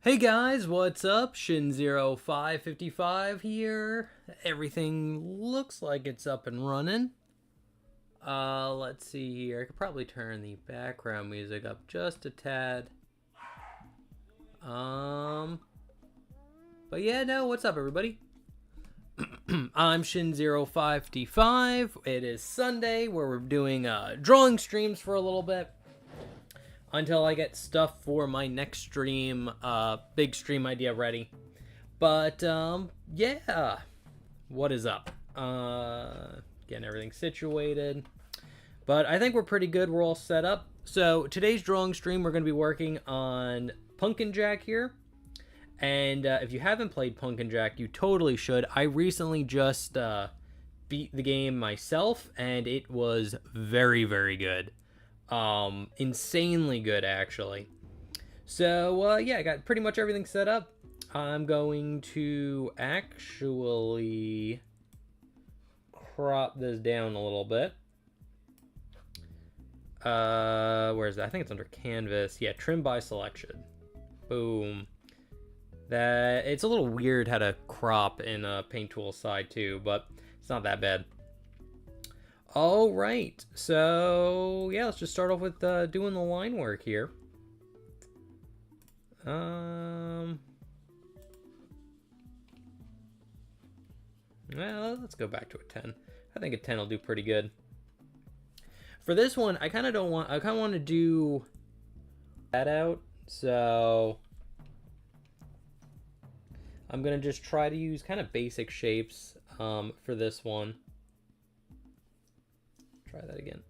Hey guys, what's up? Shin0555 here. Everything looks like it's up and running. Let's see here. I could probably turn the background music up just a tad. But yeah, no, what's up everybody? I'm Shin0555. It is Sunday where we're doing drawing streams for a little bit until I get stuff for my next stream, big stream idea ready. But, yeah. What is up? Getting everything situated. But I think we're pretty good. We're all set up. So, today's drawing stream, we're going to be working on Pumpkin Jack here. And if you haven't played Pumpkin Jack, you totally should. I recently just beat the game myself, and it was very, very good. Insanely good, actually. So, yeah, I got pretty much everything set up. I'm going to actually crop this down a little bit. Where is that? I think it's under canvas. Yeah, trim by selection. Boom. That it's a little weird how to crop in a paint tool side too, but it's not that bad. All right, so yeah, let's just start off with doing the line work here. Well, let's go back to a 10. I think a 10 will do pretty good. For this one, I kind of want to do that out, so I'm gonna just try to use kind of basic shapes for this one. Try that again.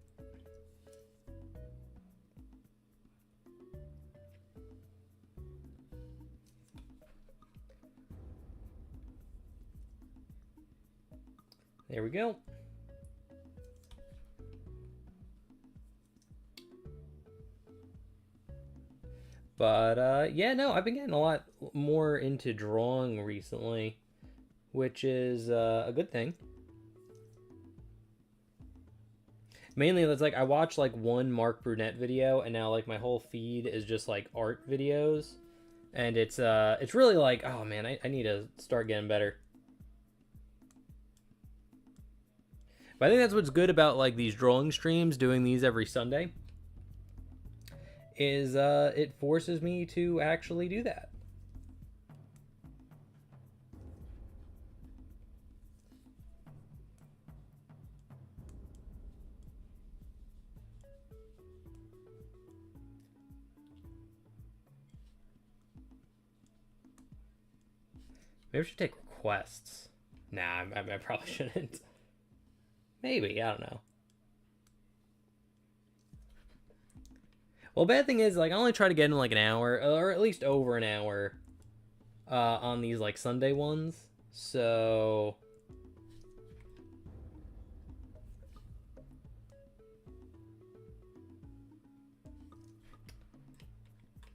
There we go. But yeah, no, I've been getting a lot more into drawing recently, which is a good thing. Mainly, it's like I watched like one Mark Brunette video, and now like my whole feed is just like art videos, and it's really like, oh man, I need to start getting better. But I think that's what's good about like these drawing streams, doing these every Sunday, is it forces me to actually do that. Maybe I should take requests. Nah, I probably shouldn't. Maybe, I don't know. Well, bad thing is, like, I only try to get in like an hour, or at least over an hour, on these like Sunday ones. So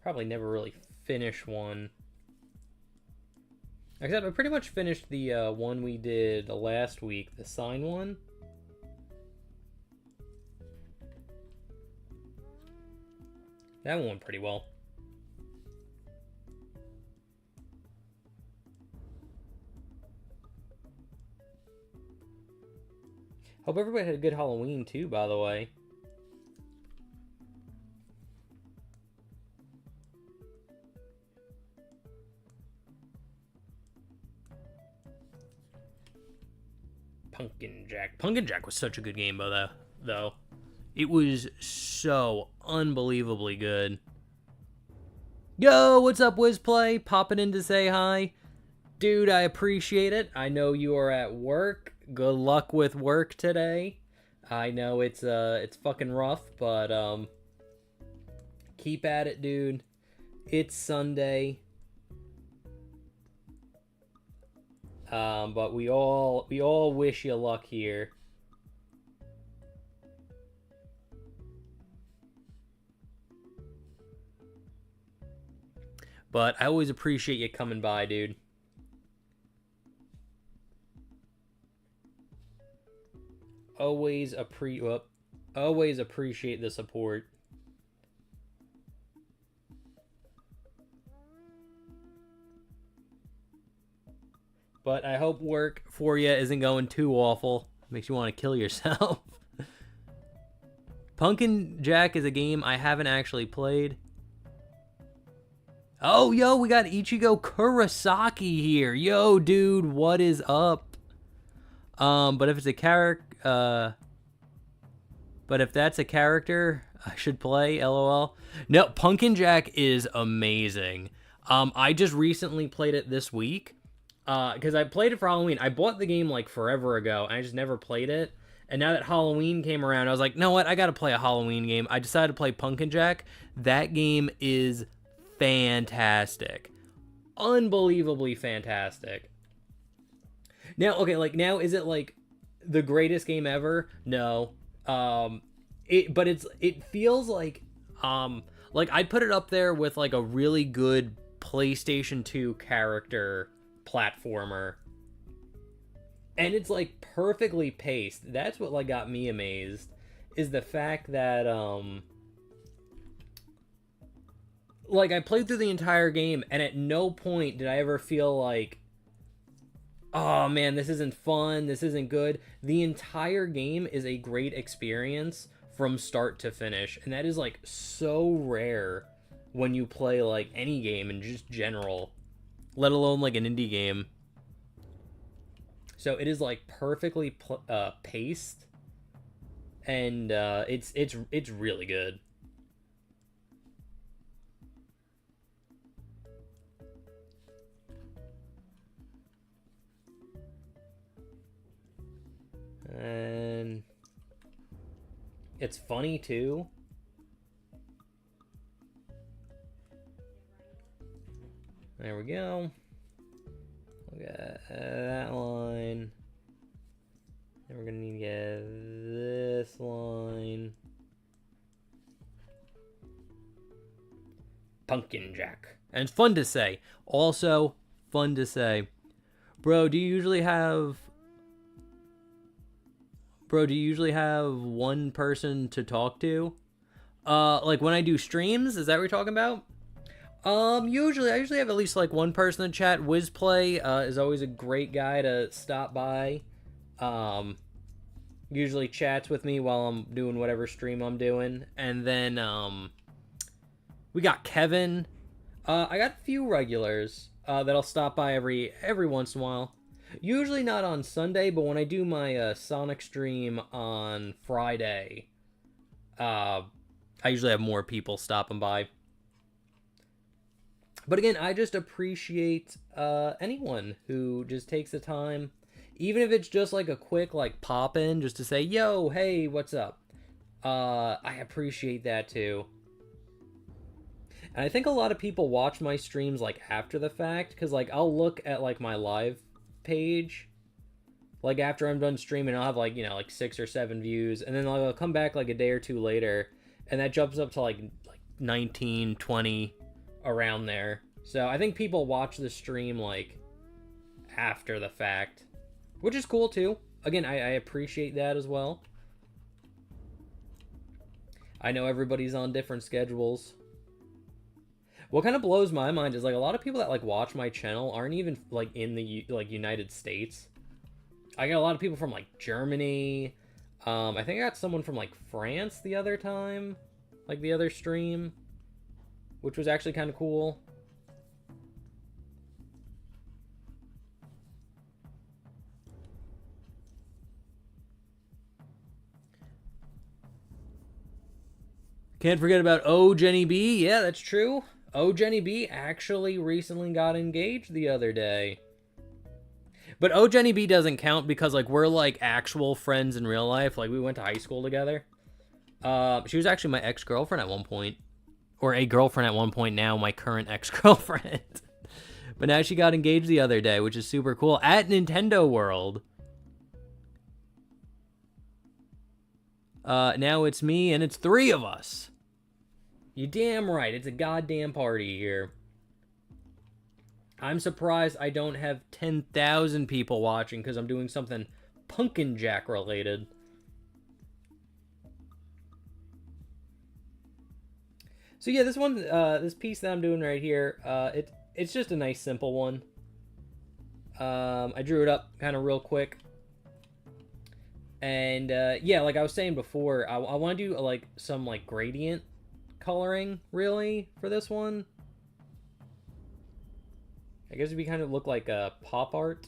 probably never really finish one. Except I pretty much finished the one we did last week, the sign one. That one went pretty well. Hope everybody had a good Halloween too, by the way. Pumpkin Jack. Pumpkin Jack was such a good game, though. It was so unbelievably good. Yo, what's up, Wizplay? Popping in to say hi. Dude, I appreciate it. I know you are at work. Good luck with work today. I know it's fucking rough, but keep at it, dude. It's Sunday. But we all wish you luck here. But I always appreciate you coming by, dude. Always appreciate the support. But I hope work for you isn't going too awful. Makes you want to kill yourself. Pumpkin Jack is a game I haven't actually played. Oh, yo, we got Ichigo Kurosaki here. Yo, dude, what is up? But if it's a character, but if that's a character I should play, LOL. No, Pumpkin Jack is amazing. I just recently played it this week. Because I played it for Halloween. I bought the game like forever ago, and I just never played it. And now that Halloween came around, I was like, know what? I gotta play a Halloween game. I decided to play Pumpkin Jack. That game is fantastic. Unbelievably fantastic. Now, okay, like, now, is it, like, the greatest game ever? No. But it feels like I'd put it up there with, like, a really good PlayStation 2 character platformer. And it's, like, perfectly paced. That's what, like, got me amazed, is the fact that, like, I played through the entire game, and at no point did I ever feel like, oh, man, this isn't fun, this isn't good. The entire game is a great experience from start to finish, and that is, like, so rare when you play, like, any game in just general, let alone, like, an indie game. So it is, like, perfectly paced, and it's really good. And it's funny too. There we go. Look at that line. And we're gonna need to get this line. Pumpkin Jack. And it's fun to say. Also, fun to say. Bro, do you usually have one person to talk to? Like when I do streams, is that what you're talking about? I usually have at least like one person to chat. Wizplay is always a great guy to stop by. Usually chats with me while I'm doing whatever stream I'm doing. And then we got Kevin. I got a few regulars that'll stop by every once in a while. Usually not on Sunday, but when I do my Sonic stream on Friday, I usually have more people stopping by. But again, I just appreciate anyone who just takes the time, even if it's just like a quick like pop in, just to say, yo, hey, what's up? I appreciate that too. And I think a lot of people watch my streams like after the fact, because like I'll look at like my live page, like after I'm done streaming, I'll have like, you know, like 6 or 7 views, and then I'll come back like a day or two later, and that jumps up to like 19, 20, around there. So I think people watch the stream like after the fact, which is cool too. Again, I appreciate that as well. I know everybody's on different schedules. What kind of blows my mind is like a lot of people that like watch my channel aren't even like in the like United States. I got a lot of people from like Germany. I think I got someone from like France the other time, like the other stream, which was actually kind of cool. Can't forget about Oh Jenny B. Yeah, that's true. Oh Jenny B actually recently got engaged the other day. But Oh Jenny B doesn't count because like we're like actual friends in real life. Like we went to high school together. She was actually my ex-girlfriend at one point. Or a girlfriend at one point now, my current ex-girlfriend. But now she got engaged the other day, which is super cool. At Nintendo World. Now it's me, and it's 3 of us. You damn right, it's a goddamn party here. I'm surprised I don't have 10,000 people watching because I'm doing something Pumpkin Jack related. So yeah, this one, this piece that I'm doing right here, it's just a nice simple one. I drew it up kind of real quick. And yeah, like I was saying before, I want to do like some like gradient coloring really for this one. I guess we kind of look like a pop art.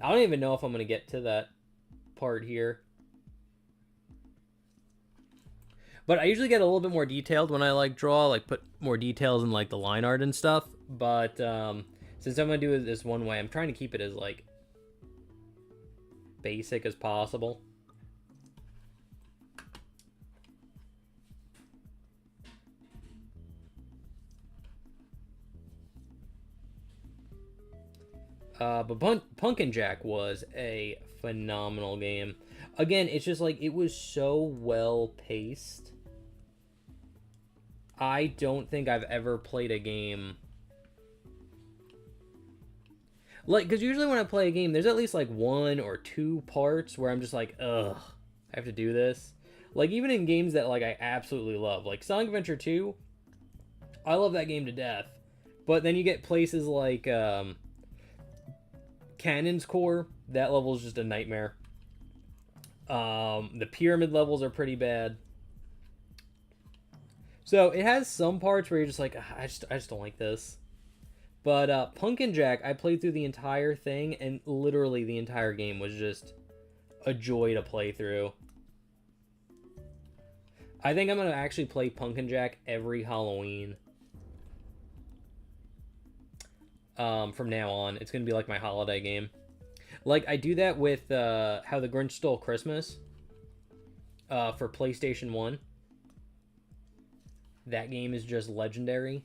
I don't even know if I'm going to get to that part here. But I usually get a little bit more detailed when I like draw, like put more details in like the line art and stuff. But since I'm going to do it this one way, I'm trying to keep it as like basic as possible. But Pumpkin Jack was a phenomenal game. Again, it's just like it was so well paced. I don't think I've ever played a game like, because usually when I play a game, there's at least like 1 or 2 parts where I'm just like, ugh, I have to do this. Like, even in games that like I absolutely love, like Sonic Adventure 2, I love that game to death. But then you get places like Cannon's Core, that level is just a nightmare. The pyramid levels are pretty bad. So it has some parts where you're just like, I just don't like this. But Pumpkin Jack, I played through the entire thing, and literally the entire game was just a joy to play through. I think I'm going to actually play Pumpkin Jack every Halloween. From now on. It's going to be like my holiday game. Like, I do that with How the Grinch Stole Christmas for PlayStation 1. That game is just legendary.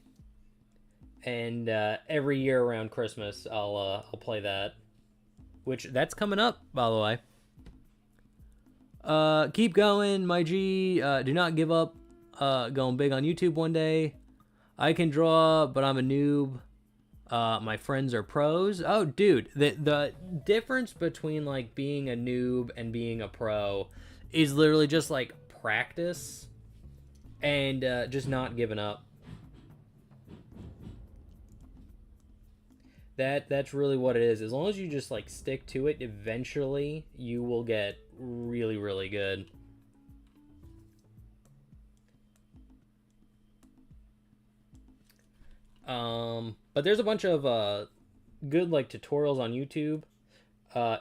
And every year around Christmas, I'll play that. Which, that's coming up, by the way. Keep going, my G. Do not give up. Going big on YouTube one day. I can draw, but I'm a noob. My friends are pros. Oh, dude, the difference between like being a noob and being a pro is literally just like practice and just not giving up. That's really what it is. As long as you just like stick to it, eventually you will get really, really good. But there's a bunch of good like tutorials on YouTube.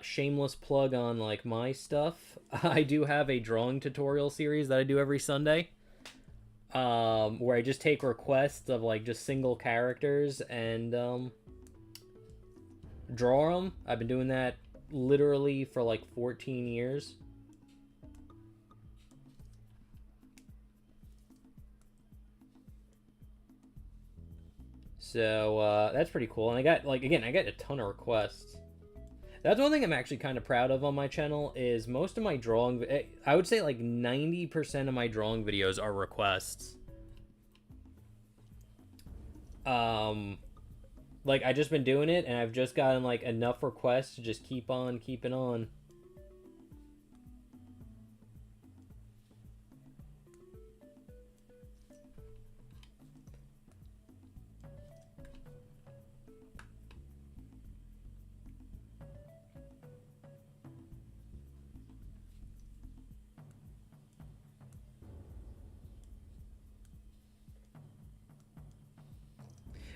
Shameless plug on like my stuff. I do have a drawing tutorial series that I do every Sunday. Where I just take requests of like just single characters and draw them. I've been doing that literally for like 14 years. So that's pretty cool. And I got like, again, I got a ton of requests. That's one thing I'm actually kind of proud of on my channel is most of my drawing, I would say like 90% of my drawing videos are requests. Like, I just been doing it, and I've just gotten, like, enough requests to just keep on keeping on.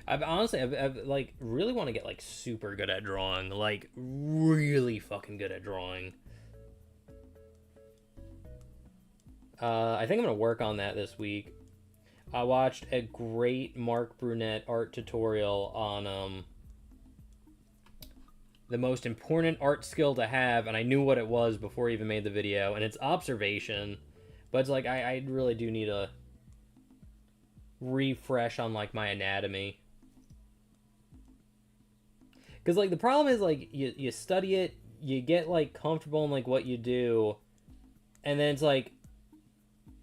I've like really want to get like super good at drawing, like really fucking good at drawing. I think I'm gonna work on that this week. I watched a great Mark Brunette art tutorial on the most important art skill to have, and I knew what it was before I even made the video, and it's observation. But it's like I really do need a refresh on like my anatomy. Because, like, the problem is, like, you study it, you get, like, comfortable in, like, what you do, and then it's, like,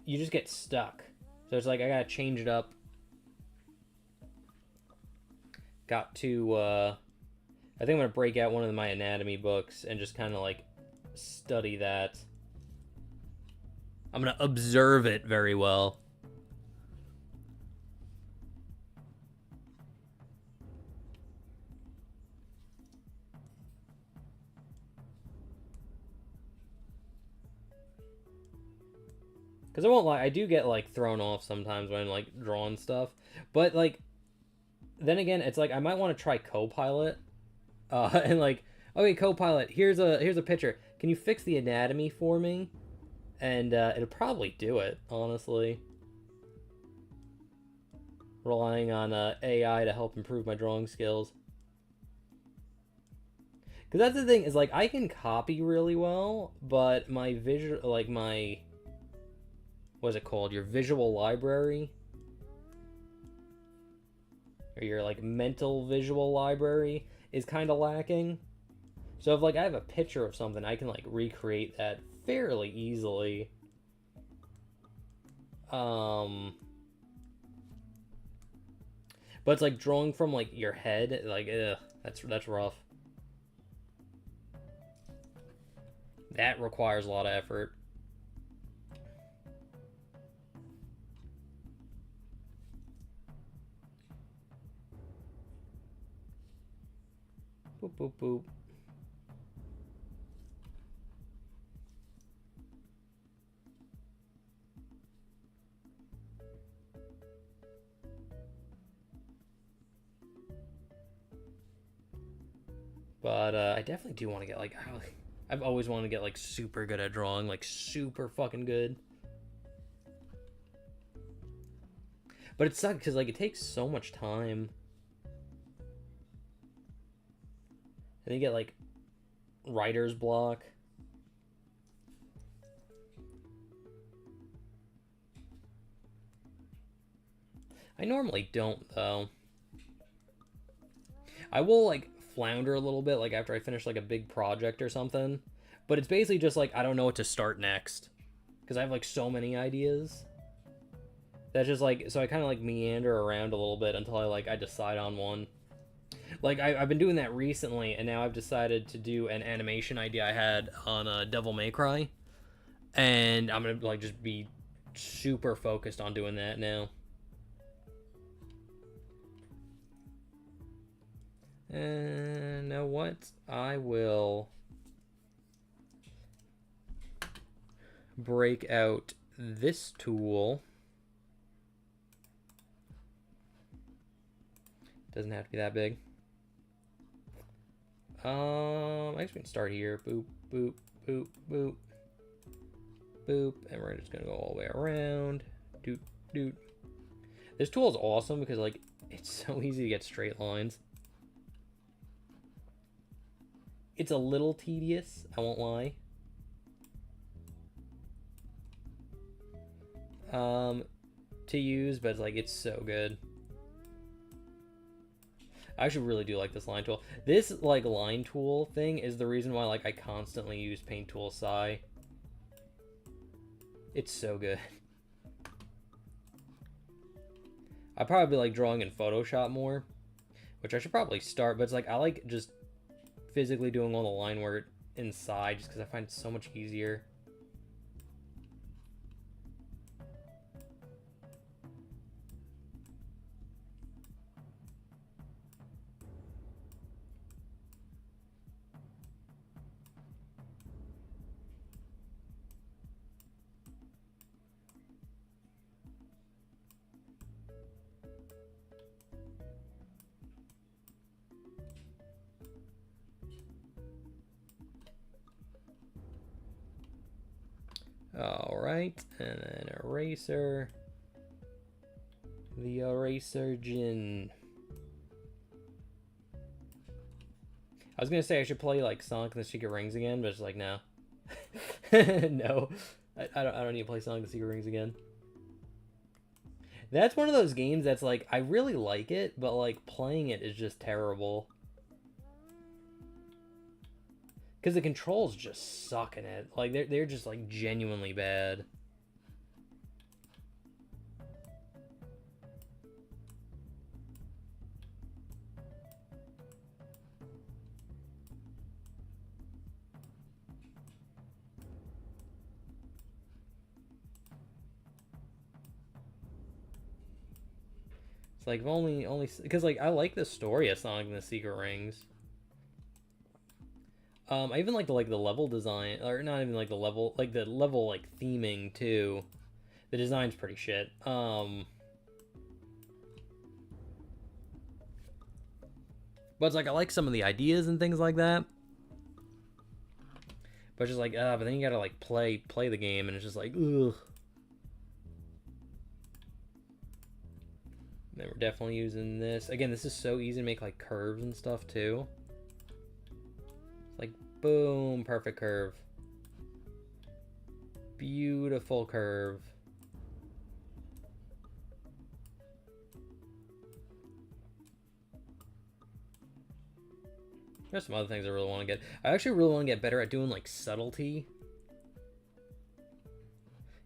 you just get stuck. So it's, like, I gotta change it up. Got to, I think I'm gonna break out one of my anatomy books and just kind of, like, study that. I'm gonna observe it very well. Because I won't lie, I do get like thrown off sometimes when I'm like drawing stuff. But like, then again, it's like I might want to try Copilot, and like, okay, Copilot, here's a picture. Can you fix the anatomy for me? And it'll probably do it, honestly. Relying on AI to help improve my drawing skills. Because that's the thing, is like I can copy really well, but my visual, like my, what's it called? Your visual library, or your like mental visual library is kind of lacking. So if like I have a picture of something, I can like recreate that fairly easily. But it's like drawing from like your head, like that's rough. That requires a lot of effort. Boop boop boop. But I definitely do want to get like, I've always wanted to get like super good at drawing, like super fucking good. But it sucks because like it takes so much time. And you get like writer's block. I normally don't though. I will like flounder a little bit like after I finish like a big project or something, but it's basically just like I don't know what to start next because I have like so many ideas. That's just like, so I kind of like meander around a little bit until I decide on one. Like I've been doing that recently, and now I've decided to do an animation idea I had on Devil May Cry, and I'm gonna like just be super focused on doing that now. And now what? I will break out this tool. Doesn't have to be that big. I guess we can start here. Boop, boop, boop, boop, boop, and we're just gonna go all the way around. Doot, doot. This tool is awesome because like it's so easy to get straight lines. It's a little tedious, I won't lie. To use, but it's like it's so good. I actually really do like this line tool. This like line tool thing is the reason why like I constantly use Paint Tool Sai. It's so good. I'd probably be like drawing in Photoshop more, which I should probably start, but it's like I like just physically doing all the line work inside just because I find it so much easier. Alright, and then eraser. The eraser gin. I was gonna say I should play like Sonic and the Secret Rings again, but it's like no. No. I don't need to play Sonic and the Secret Rings again. That's one of those games that's like I really like it, but like playing it is just terrible. Because the controls just suck in it. Like, they're just, like, genuinely bad. It's like, only... Because, like, I like the story of Sonic and the Secret Rings. I even like the level design, or not even like the level, like the level like theming too. The design's pretty shit. But it's like I like some of the ideas and things like that. But it's just like, but then you gotta like play the game, and it's just like, ugh. Then we're definitely using this. Again, this is so easy to make like curves and stuff too. It's like, boom, perfect curve. Beautiful curve. There's some other things I really want to get. I actually really want to get better at doing like subtlety.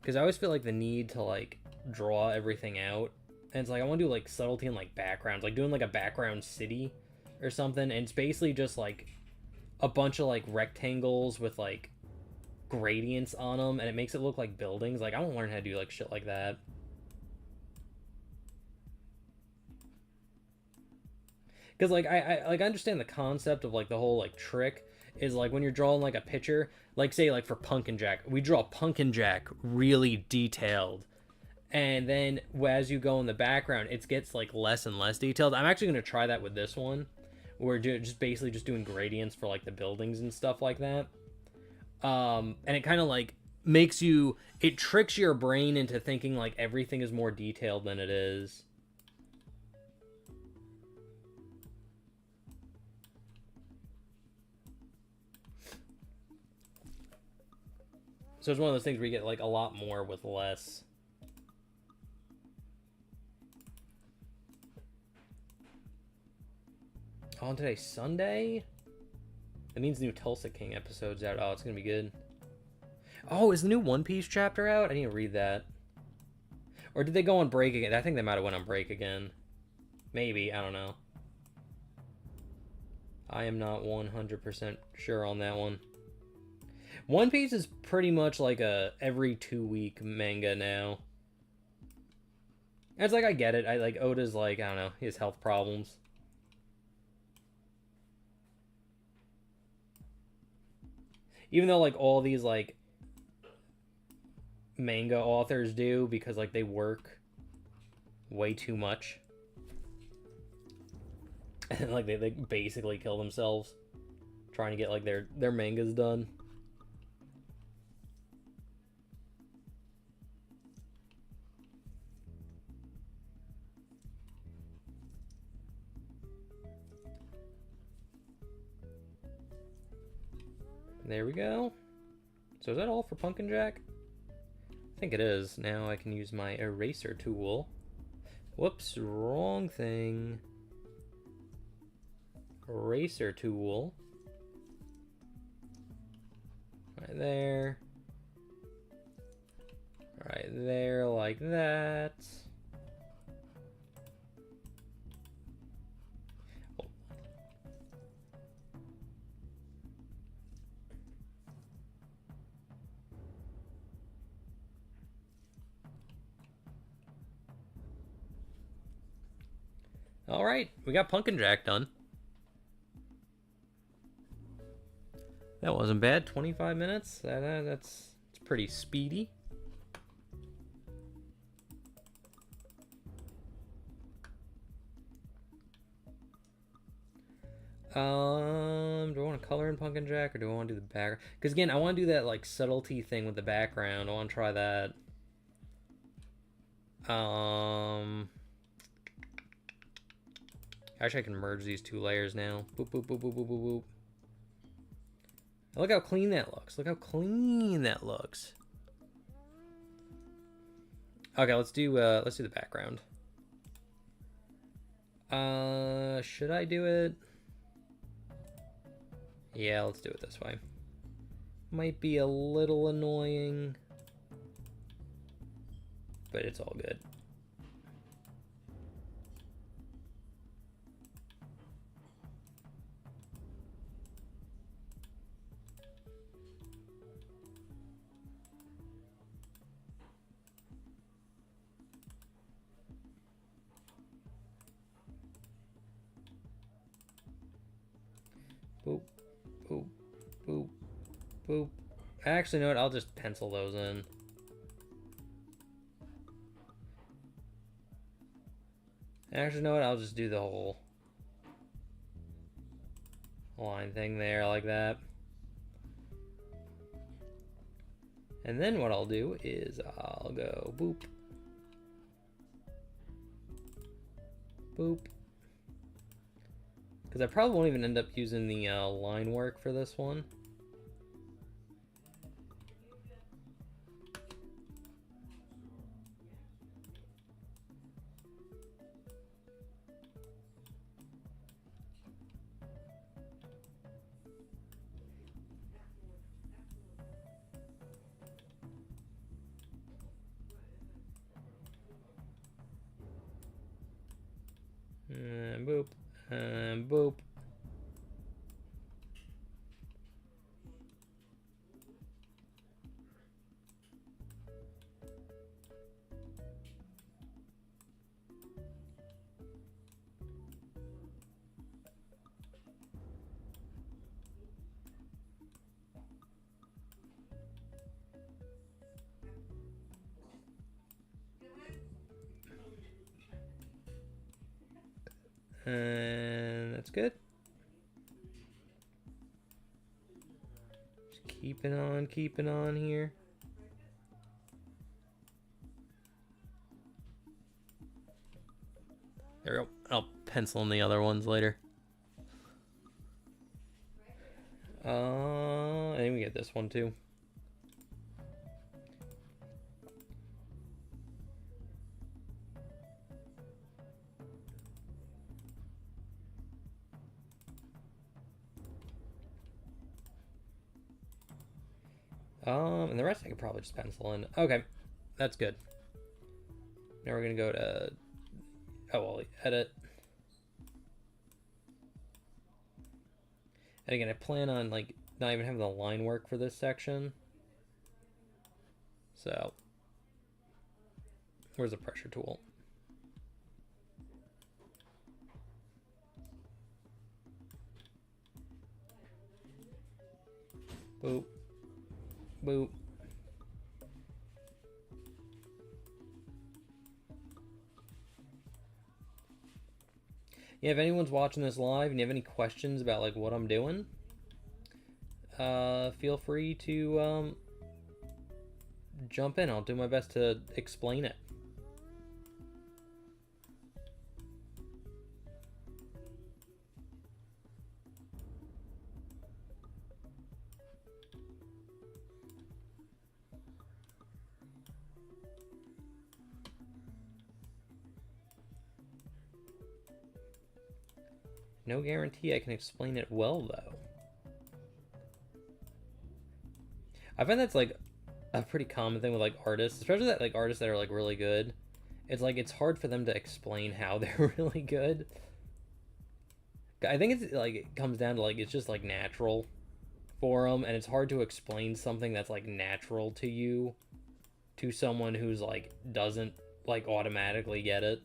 Because I always feel like the need to like draw everything out. And it's like I want to do like subtlety and like backgrounds. Like doing like a background city or something. And it's basically just like a bunch of like rectangles with like gradients on them. And it makes it look like buildings. Like I want to learn how to do like shit like that. Because like I understand the concept of like the whole like trick is like when you're drawing like a picture, like say like for Pumpkin Jack, we draw Pumpkin Jack really detailed, and then as you go in the background, it gets like less and less detailed. I'm actually going to try that with this one. We're just basically just doing gradients for like the buildings and stuff like that. And it kind of like makes you, it tricks your brain into thinking like everything is more detailed than it is. So it's one of those things where you get like a lot more with less. On today's Sunday? That means the new Tulsa King episode's out. Oh, it's gonna be good. Oh, is the new One Piece chapter out? I need to read that. Or did they go on break again? I think they might have went on break again. Maybe, I don't know. I am not 100% sure on that one. One Piece is pretty much like a every 2-week manga now. And it's like I get it. I like Oda's like, I don't know, he has health problems. Even though like all these like manga authors do, because like they work way too much. And like they basically kill themselves trying to get like their mangas done. There we go. So is that all for Pumpkin Jack? I think it is. Now I can use my eraser tool. Whoops, wrong thing. Eraser tool. Right there. Right there, like that. Alright, we got Pumpkin Jack done. That wasn't bad. 25 minutes. That's pretty speedy. Do I want to color in Pumpkin Jack or do I want to do the background? Because again, I want to do that like subtlety thing with the background. I want to try that. Actually, I can merge these two layers now. Boop, boop, boop, boop, boop, boop, boop. Look how clean that looks. Look how clean that looks. Okay, let's do the background. Should I do it? Yeah, let's do it this way. Might be a little annoying, but it's all good. Boop, boop, boop, boop. Actually, you know what? I'll just pencil those in. Actually, you know what? I'll just do the whole line thing there like that. And then what I'll do is I'll go boop, boop. Because I probably won't even end up using the line work for this one. And boop, and boop. And that's good. Just keeping on here. There we go. I'll pencil in the other ones later. And we get this one too. And the rest I could probably just pencil in. Okay, that's good. Now we're gonna go to, oh well, edit. And again, I plan on like not even having the line work for this section. So, where's the pressure tool? Boop, boop. Yeah, if anyone's watching this live and you have any questions about like what I'm doing, feel free to jump in. I'll do my best to explain it. No guarantee I can explain it well, though. I find that's like a pretty common thing with like artists, especially that like artists that are like really good. It's like it's hard for them to explain how they're really good. I think it's like it comes down to like it's just like natural for them, and it's hard to explain something that's like natural to you to someone who's like doesn't like automatically get it.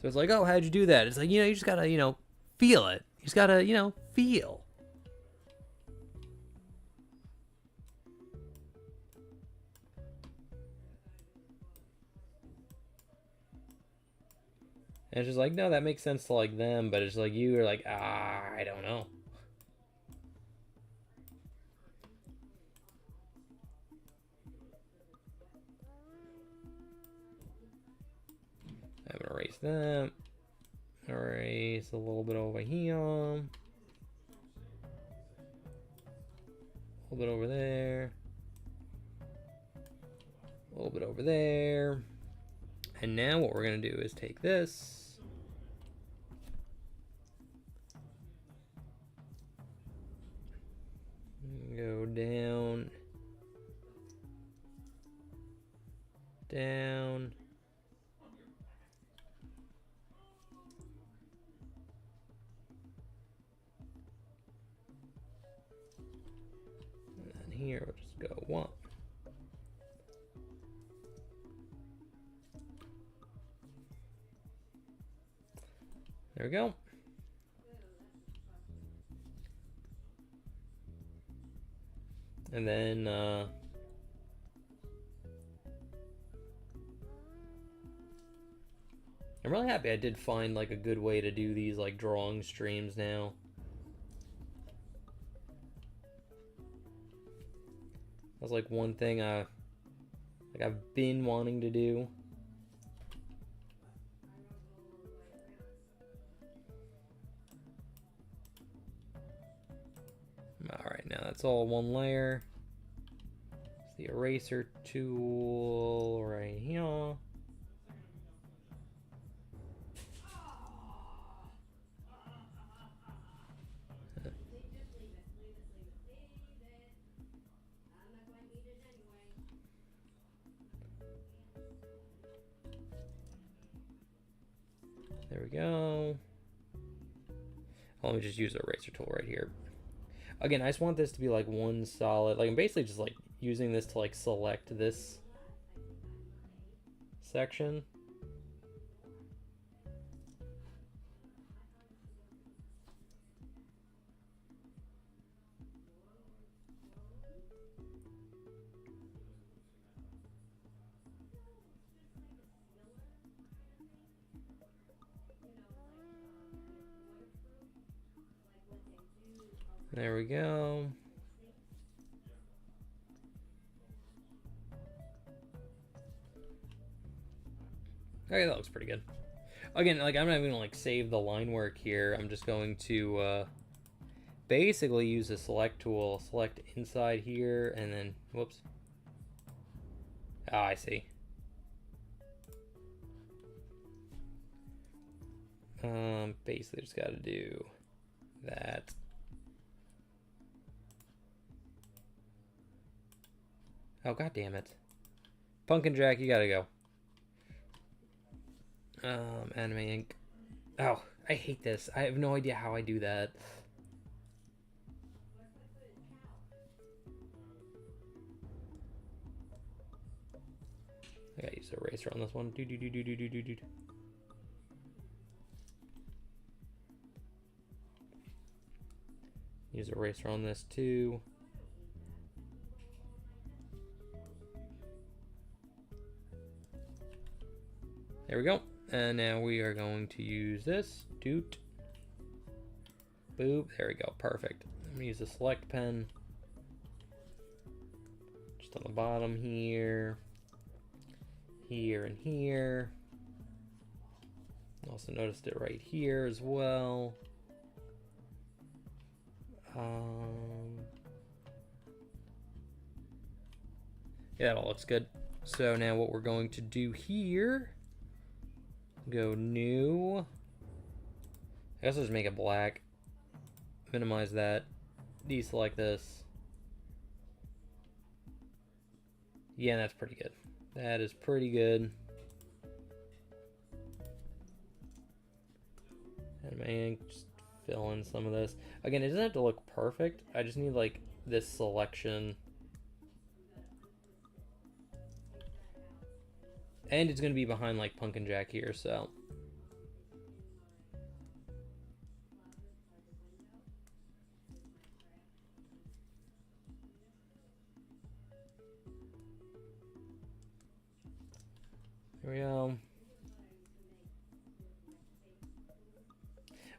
So it's like, oh, how'd you do that? It's like, you know, you just gotta, you know, feel it. You just gotta, you know, feel. And it's just like, no, that makes sense to like them, but it's like you are like, I don't know. I'm gonna erase that. Erase a little bit over here. A little bit over there. A little bit over there. And now what we're gonna do is take this. Go down. Down. And then here we'll just go 1. There we go. And then I'm really happy I did find like a good way to do these like drawing streams now. That's like one thing I've been wanting to do. Alright, now that's all one layer. It's the eraser tool right here. There we go. Let me just use the eraser tool right here. Again, I just want this to be like one solid, like I'm basically just like using this to like select this section. There we go. Okay, that looks pretty good. Again, like I'm not even gonna like save the line work here. I'm just going to basically use the select tool, select inside here, and then whoops. Ah, I see. Basically just gotta do that. Oh, god damn it. Pumpkin Jack, you gotta go. Anime Ink. Oh, I hate this. I have no idea how I do that. I gotta use the eraser on this one. Use eraser on this too. There we go. And now we are going to use this. Doot. Boop. There we go. Perfect. I'm going to use the select pen. Just on the bottom here. Here and here. Also noticed it right here as well. Yeah, that all looks good. So now what we're going to do here, go new. I guess I'll just make it black. Minimize that. Deselect this. Yeah, that's pretty good. That is pretty good. And man, just fill in some of this. Again, it doesn't have to look perfect. I just need like this selection. And it's going to be behind like Pumpkin Jack here, so. There we go.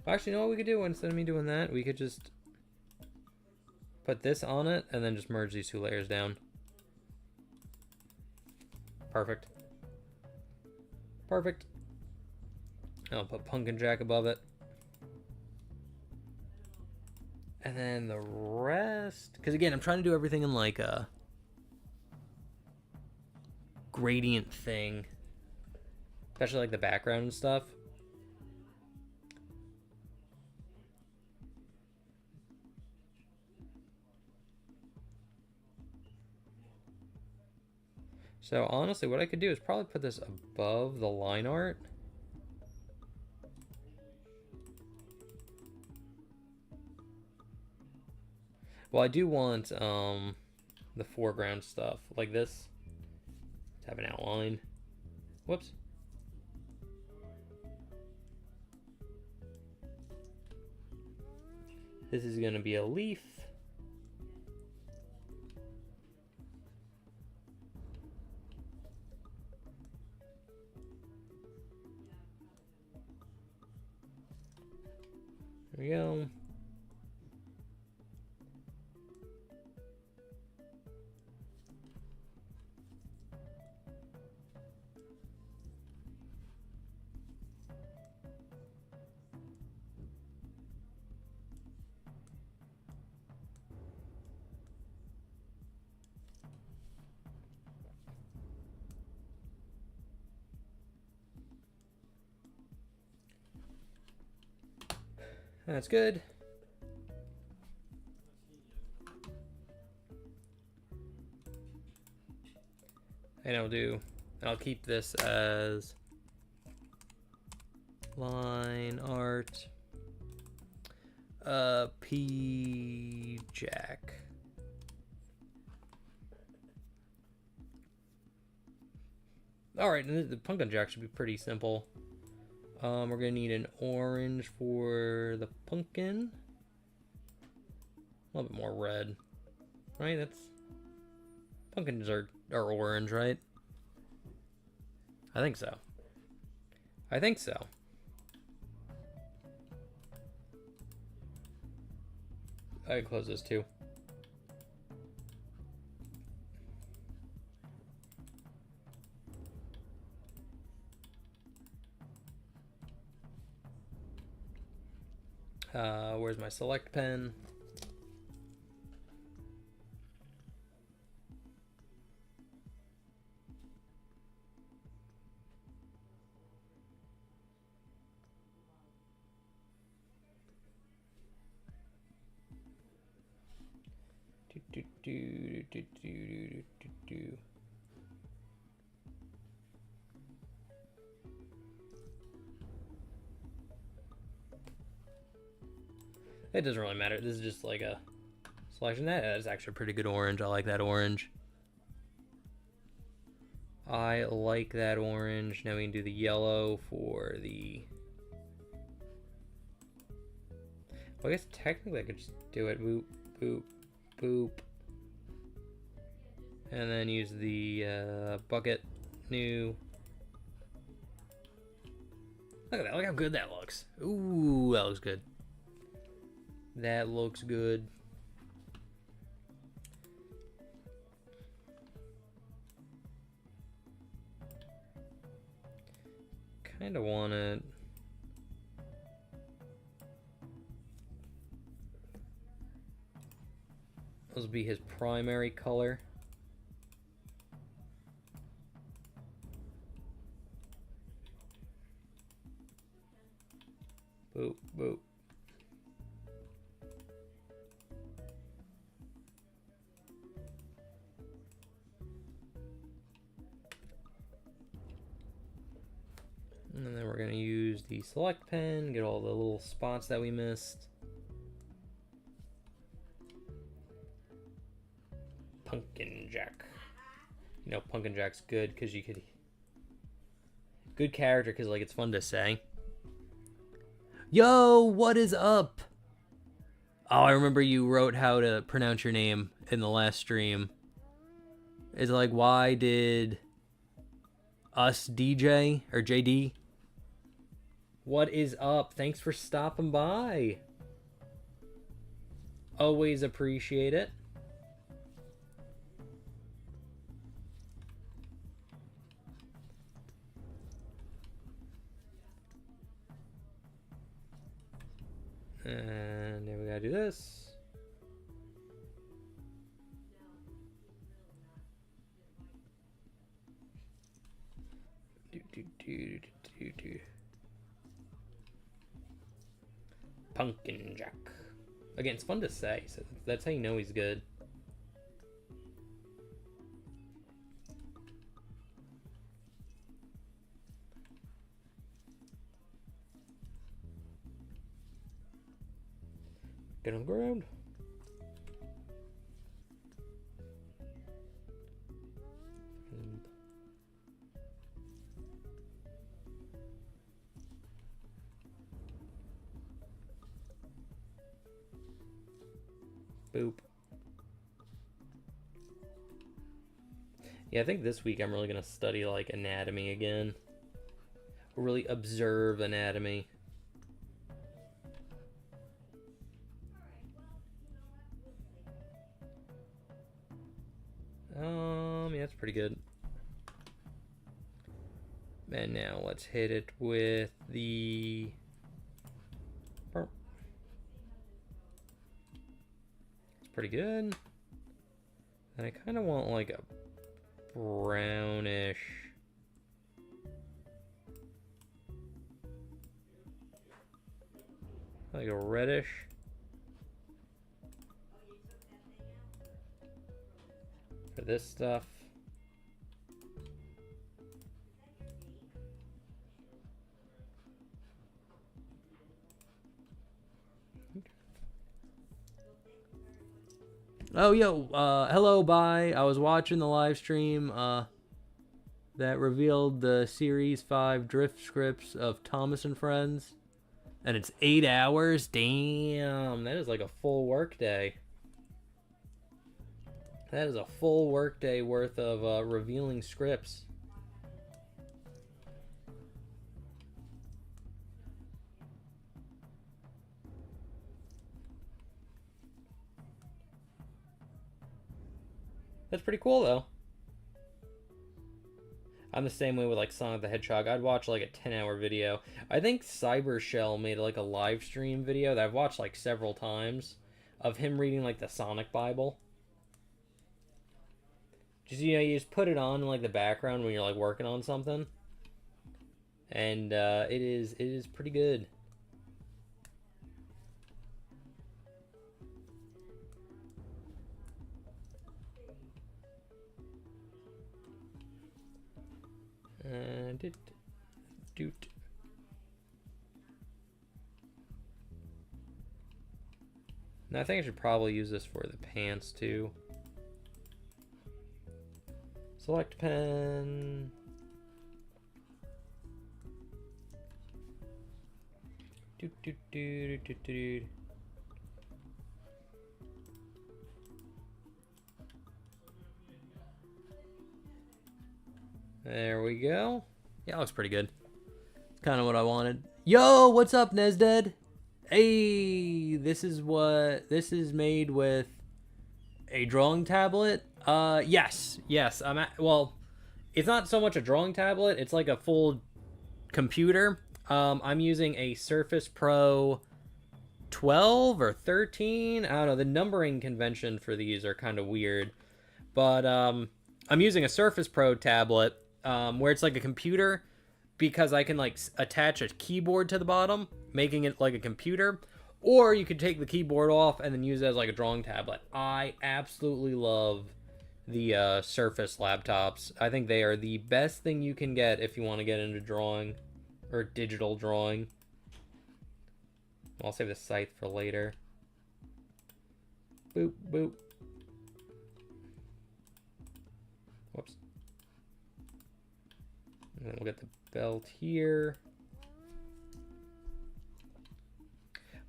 Well, actually, you know what we could do? Instead of me doing that, we could just put this on it and then just merge these two layers down. Perfect. Perfect. I'll put Pumpkin Jack above it. And then the rest, because again, I'm trying to do everything in like a gradient thing, especially like the background and stuff. So honestly, what I could do is probably put this above the line art. Well, I do want the foreground stuff like this to have an outline. Whoops. This is going to be a leaf. we go. That's good. And I'll keep this as line art P Jack. Alright, and the Pumpkin Jack should be pretty simple. We're gonna need an orange for the pumpkin. A little bit more red. Right, that's... Pumpkins are orange, right? I think so. I think so. I can close this too. Where's my select pen? It doesn't really matter. This is just like a selection. That is actually a pretty good orange. I like that orange. I like that orange. Now we can do the yellow for the... Well, I guess technically I could just do it. Boop, boop, boop. And then use the bucket. New. Look at that. Look how good that looks. Ooh, that looks good. That looks good. Kind of want it. This will be his primary color. Boop, boop. And then we're going to use the select pen, get all the little spots that we missed. Pumpkin Jack. You know, Pumpkin Jack's good because you could... Good character because, like, it's fun to say. Yo, what is up? Oh, I remember you wrote how to pronounce your name in the last stream. It's like, why did us DJ or JD? What is up? Thanks for stopping by. Always appreciate it. And then we gotta do this. Pumpkin Jack. Again, it's fun to say, so that's how you know he's good. Get on the ground. Boop. Yeah, I think this week I'm really going to study, like, anatomy again. Really observe anatomy. Yeah, that's pretty good. And now let's hit it with the... It's pretty good. And I kind of want like a brownish... like a reddish. For this stuff. Oh, yo, hello, bye. I was watching the live stream that revealed the Series 5 drift scripts of Thomas and Friends. And it's 8 hours? Damn, that is like a full work day. That is a full work day worth of revealing scripts. That's pretty cool, though. I'm the same way with like Sonic the Hedgehog. I'd watch like a 10-hour video. I think Cybershell made like a live stream video that I've watched like several times of him reading like the Sonic Bible. Just, you know, you just put it on in like the background when you're like working on something. And it is pretty good. Doot. Now I think I should probably use this for the pants too. Select pen. Doot. There we go. Yeah, it looks pretty good. It's kind of what I wanted. Yo, what's up, Nesdead? Hey, this is made with a drawing tablet. Yes. Well, it's not so much a drawing tablet. It's like a full computer. I'm using a Surface Pro 12 or 13. I don't know. The numbering convention for these are kind of weird. But I'm using a Surface Pro tablet where it's like a computer because I can like attach a keyboard to the bottom, making it like a computer. Or you could take the keyboard off and then use it as like a drawing tablet. I absolutely love the Surface laptops. I think they are the best thing you can get if you want to get into drawing or digital drawing. I'll save the scythe for later. Boop, boop. Whoops. And then we'll get the belt here.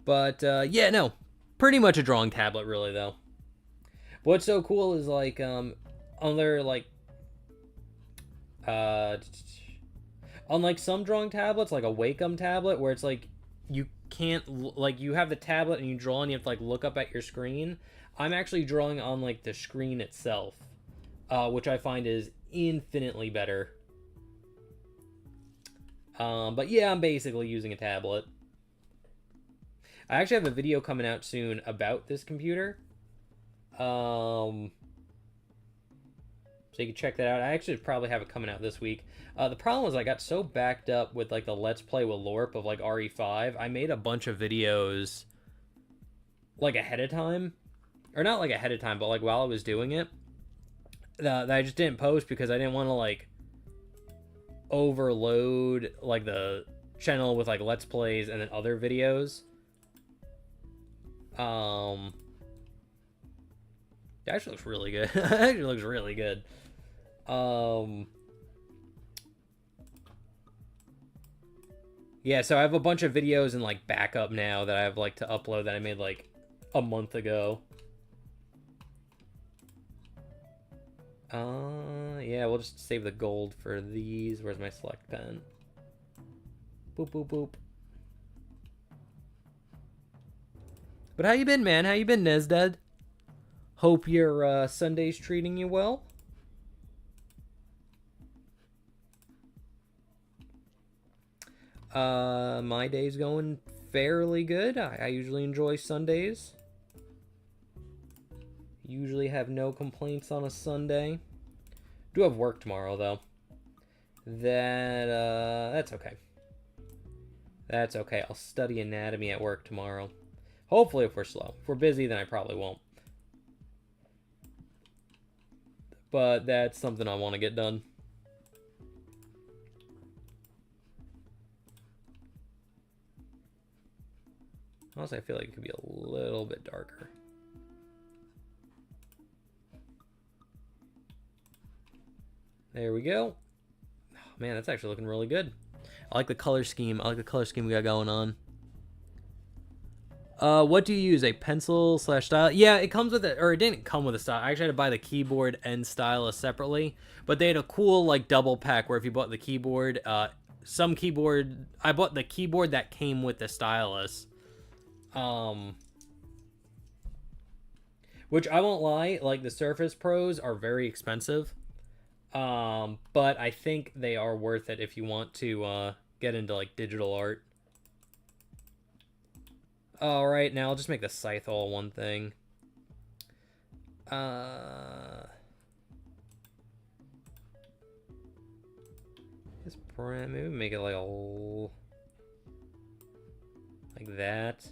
But, yeah, no. Pretty much a drawing tablet, really, though. What's so cool is, like, other, like, unlike some drawing tablets, like a Wacom tablet, where it's, like, you can't, like, you have the tablet and you draw and you have to, like, look up at your screen. I'm actually drawing on, like, the screen itself, which I find is infinitely better. But, yeah, I'm basically using a tablet. I actually have a video coming out soon about this computer. So you can check that out. I actually probably have it coming out this week. The problem was I got so backed up with like the Let's Play with LORP of like RE5. I made a bunch of videos like ahead of time. Or not like ahead of time, but like while I was doing it. That I just didn't post because I didn't want to like overload like the channel with like Let's Plays and then other videos. It actually looks really good. It actually looks really good. Yeah, so I have a bunch of videos in like backup now that I have like to upload that I made like a month ago. Yeah, we'll just save the gold for these. Where's my select pen? Boop, boop, boop. But how you been, man? How you been, Nesdead? Hope your Sunday's treating you well. My day's going fairly good. I usually enjoy Sundays. Usually have no complaints on a Sunday. Do have work tomorrow though. That's okay. That's okay. I'll study anatomy at work tomorrow. Hopefully if we're slow. If we're busy, then I probably won't. But that's something I want to get done. Honestly, I feel like it could be a little bit darker. There we go. Oh, man, that's actually looking really good. I like the color scheme. I like the color scheme we got going on. What do you use? A pencil / stylus? Yeah, it comes with it, or it didn't come with a stylus. I actually had to buy the keyboard and stylus separately, but they had a cool like double pack where if you bought the keyboard, I bought the keyboard that came with the stylus. Which I won't lie, like the Surface Pros are very expensive. But I think they are worth it if you want to get into like digital art. All right, now I'll just make the scythe all one thing. Just maybe make it like like that.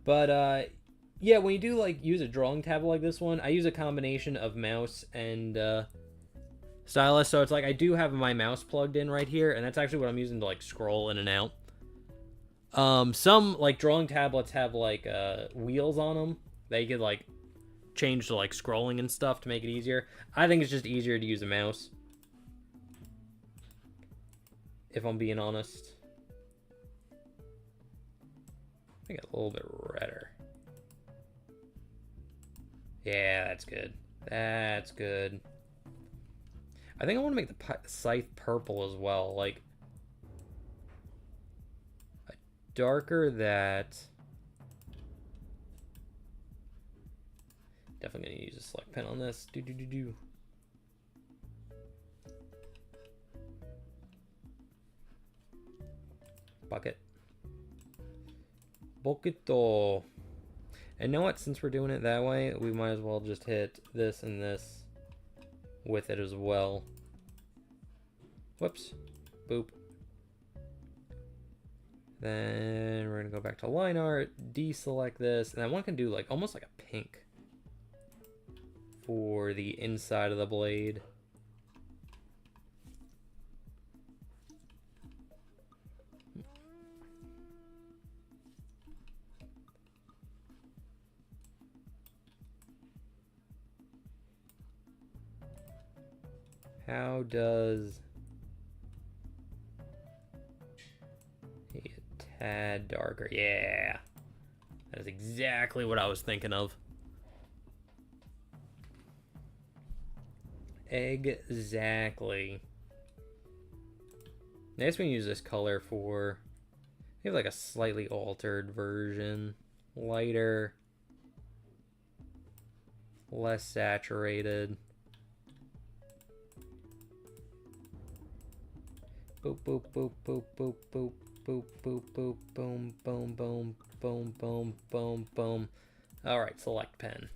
But yeah, when you do like use a drawing tablet like this one, I use a combination of mouse and stylus. So it's like I do have my mouse plugged in right here, and that's actually what I'm using to like scroll in and out. Some like drawing tablets have like wheels on them that you could like change to like scrolling and stuff to make it easier. I think it's just easier to use a mouse, if I'm being honest. Make it a little bit redder. Yeah, that's good. That's good. I think I want to make the scythe purple as well. Like, a darker that. Definitely going to use a select pen on this. Bucket. Boquito. And you know what? Since we're doing it that way, we might as well just hit this and this with it as well. Whoops. Boop. Then we're going to go back to line art, deselect this, and I want to do like almost like a pink for the inside of the blade. How does a tad darker? Yeah, that is exactly what I was thinking of. Exactly. I guess we can use this color for maybe like a slightly altered version. Lighter, less saturated. Boop, boop, boop, boop, boop, boop, boop, boop, boop, boom, boom, boom, boom, boom, boom, boom. All right, select pen.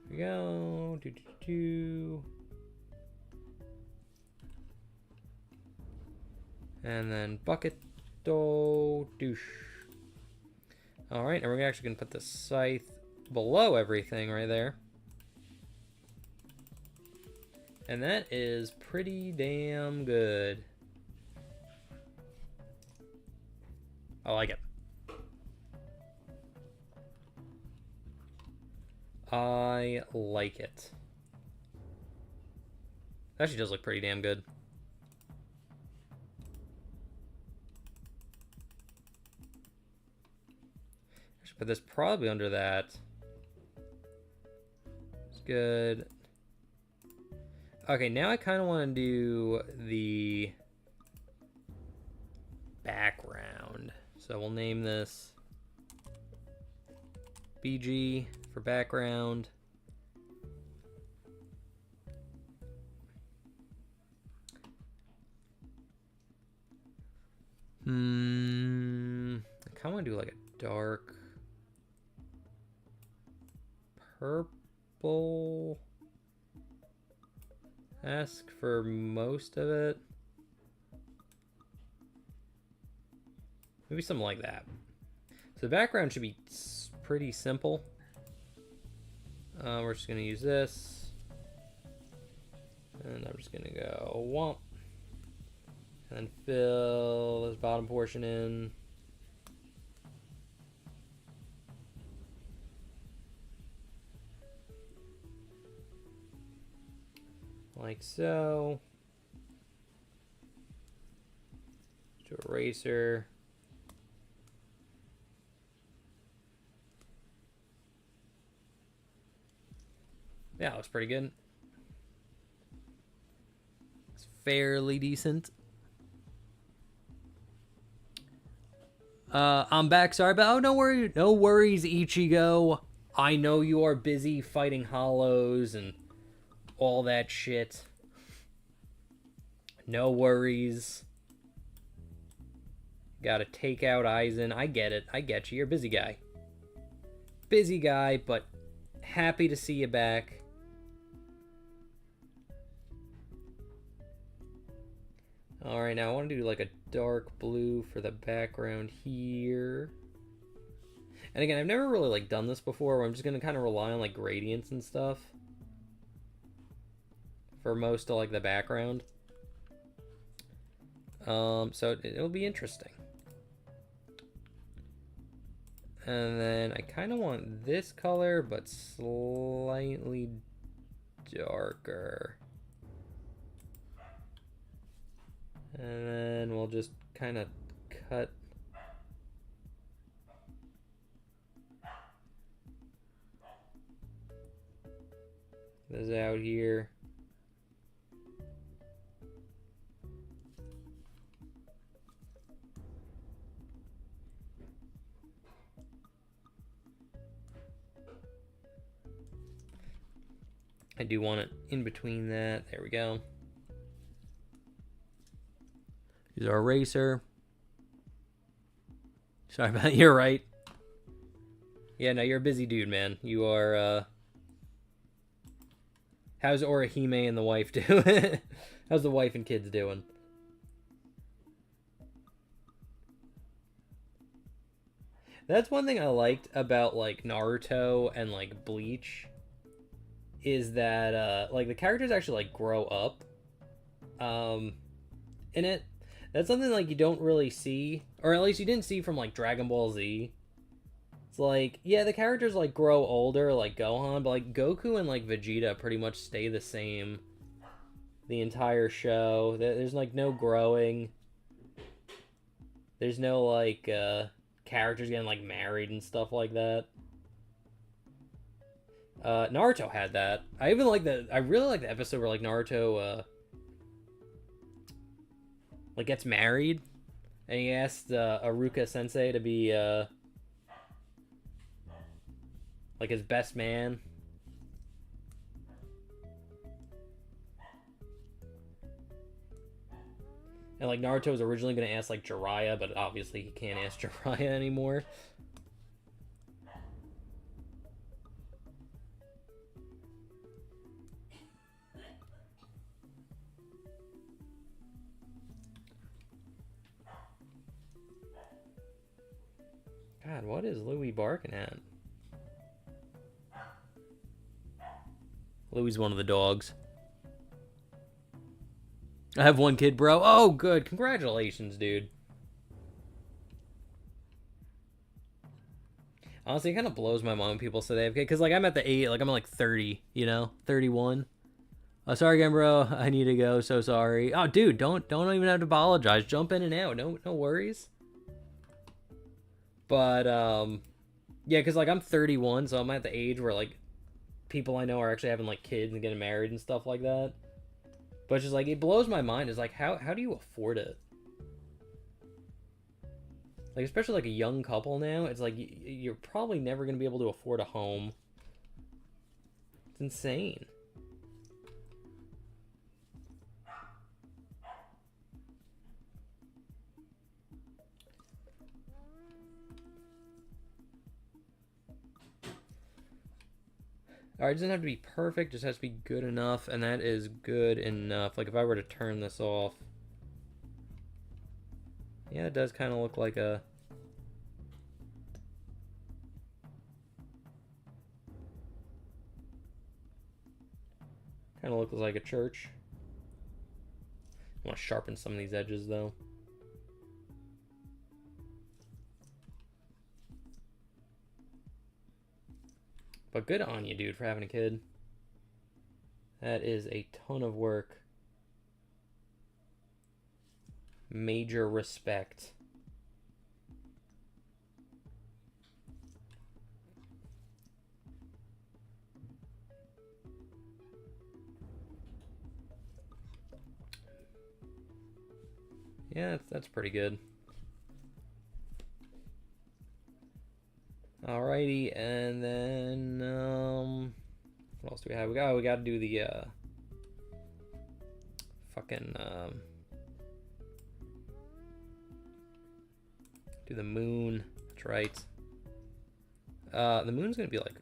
Here we go. And then bucket, douche. All right, and we're actually gonna put the scythe below everything right there. And that is pretty damn good. I like it. I like it. Actually does look pretty damn good. I should put this probably under that. It's good. Okay, now I kind of want to do the background. So we'll name this BG for background. I kind of want to do like a dark purple. Ask for most of it. Maybe something like that. So the background should be pretty simple. We're just going to use this. And I'm just going to go womp. And then fill this bottom portion in. Like so. To eraser. Yeah, that was pretty good. It's fairly decent. I'm back. Sorry, but oh, no worries, Ichigo. I know you are busy fighting hollows and all that shit. No worries. Gotta take out Aizen. I get it. I get you. You're a busy guy. Busy guy, but happy to see you back. Alright, now I want to do like a dark blue for the background here. And again, I've never really like done this before where I'm just going to kind of rely on like gradients and stuff for most of like the background. So it'll be interesting. And then I kind of want this color, but slightly darker. And then we'll just kind of cut this out here. I do want it in between that. There we go. Use our eraser. Sorry about that. You're right. Yeah, no, you're a busy dude, man. You are, How's Orihime and the wife doing? How's the wife and kids doing? That's one thing I liked about, like, Naruto and, like, Bleach. Is that, like, the characters actually, like, grow up. In it. That's something, like, you don't really see. Or at least you didn't see from, like, Dragon Ball Z. It's like, yeah, the characters, like, grow older, like Gohan. But, like, Goku and, like, Vegeta pretty much stay the same the entire show. There's, like, no growing. There's no, like, characters getting, like, married and stuff like that. Naruto had that. I even like I really like the episode where, like, Naruto, like, gets married, and he asked Aruka Sensei to be like his best man. And like Naruto was originally gonna ask like Jiraiya, but obviously he can't ask Jiraiya anymore. God, what is Louis barking at? Louis is one of the dogs. I have one kid, bro. Oh, good. Congratulations, dude. Honestly, it kind of blows my mind when people say they have kids. Because, like, I'm at the age, like, I'm like 30, you know? 31. Oh, sorry again, bro. I need to go. So sorry. Oh, dude, don't even have to apologize. Jump in and out. No worries. But, yeah, because, like, I'm 31, so I'm at the age where, like, people I know are actually having, like, kids and getting married and stuff like that. But it's just, like, it blows my mind. It's like, how do you afford it? Like, especially like a young couple now, it's like you're probably never going to be able to afford a home. It's insane. Alright, it doesn't have to be perfect, just has to be good enough, and that is good enough. Like, if I were to turn this off... Yeah, it does kind of look like a... Kind of looks like a church. I want to sharpen some of these edges, though. But good on you, dude, for having a kid. That is a ton of work. Major respect. Yeah, that's pretty good. Alrighty, and then what else do we have? We got to do the fucking do the moon. That's right. The moon's gonna be like,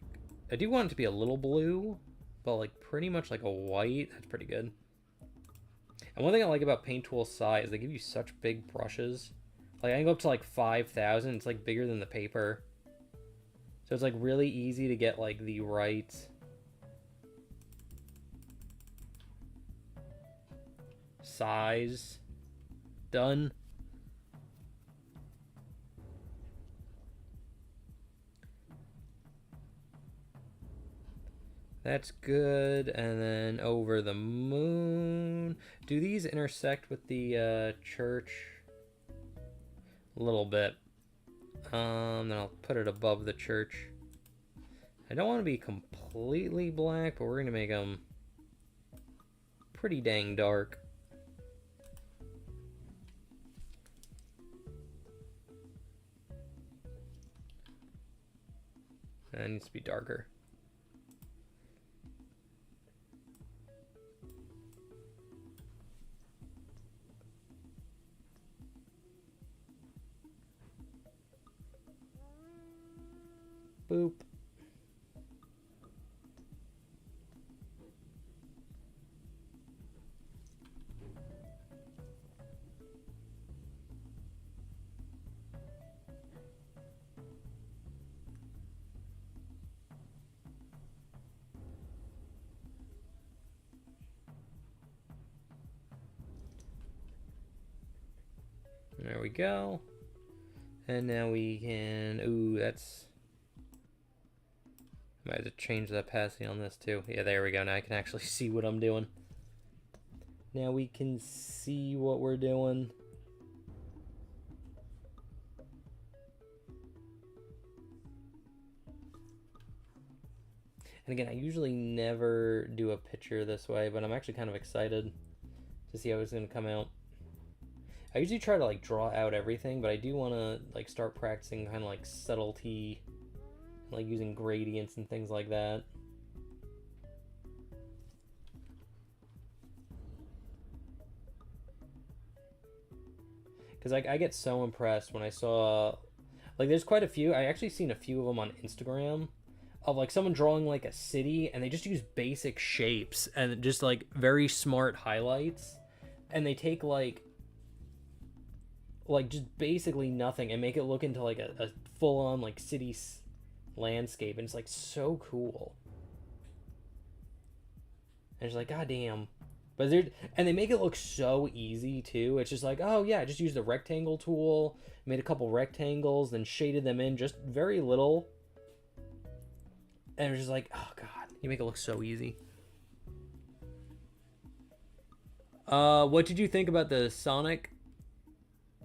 I do want it to be a little blue, but like pretty much like a white. That's pretty good. And one thing I like about Paint Tool Sai is they give you such big brushes. Like I can go up to like 5,000. It's like bigger than the paper. So it's like really easy to get like the right size done. That's good. And then over the moon. Do these intersect with the church? A little bit. Then I'll put it above the church. I don't want to be completely black, but we're going to make them pretty dang dark. That needs to be darker. Boop. There we go. And now we can... Ooh, that's... I might have to change the opacity on this too. Yeah, there we go. Now I can actually see what I'm doing. Now we can see what we're doing. And again, I usually never do a picture this way, but I'm actually kind of excited to see how it's going to come out. I usually try to like draw out everything, but I do want to like start practicing kind of like subtlety, like using gradients and things like that. Because I get so impressed when I saw, like, there's quite a few. I actually seen a few of them on Instagram of like someone drawing like a city, and they just use basic shapes and just like very smart highlights, and they take like just basically nothing and make it look into like a full-on like city landscape, and it's like so cool. And it's like, god damn. But they make it look so easy too. It's just like, oh yeah, I just used the rectangle tool, made a couple rectangles, then shaded them in just very little. And it's just like, oh god, you make it look so easy. What did you think about the Sonic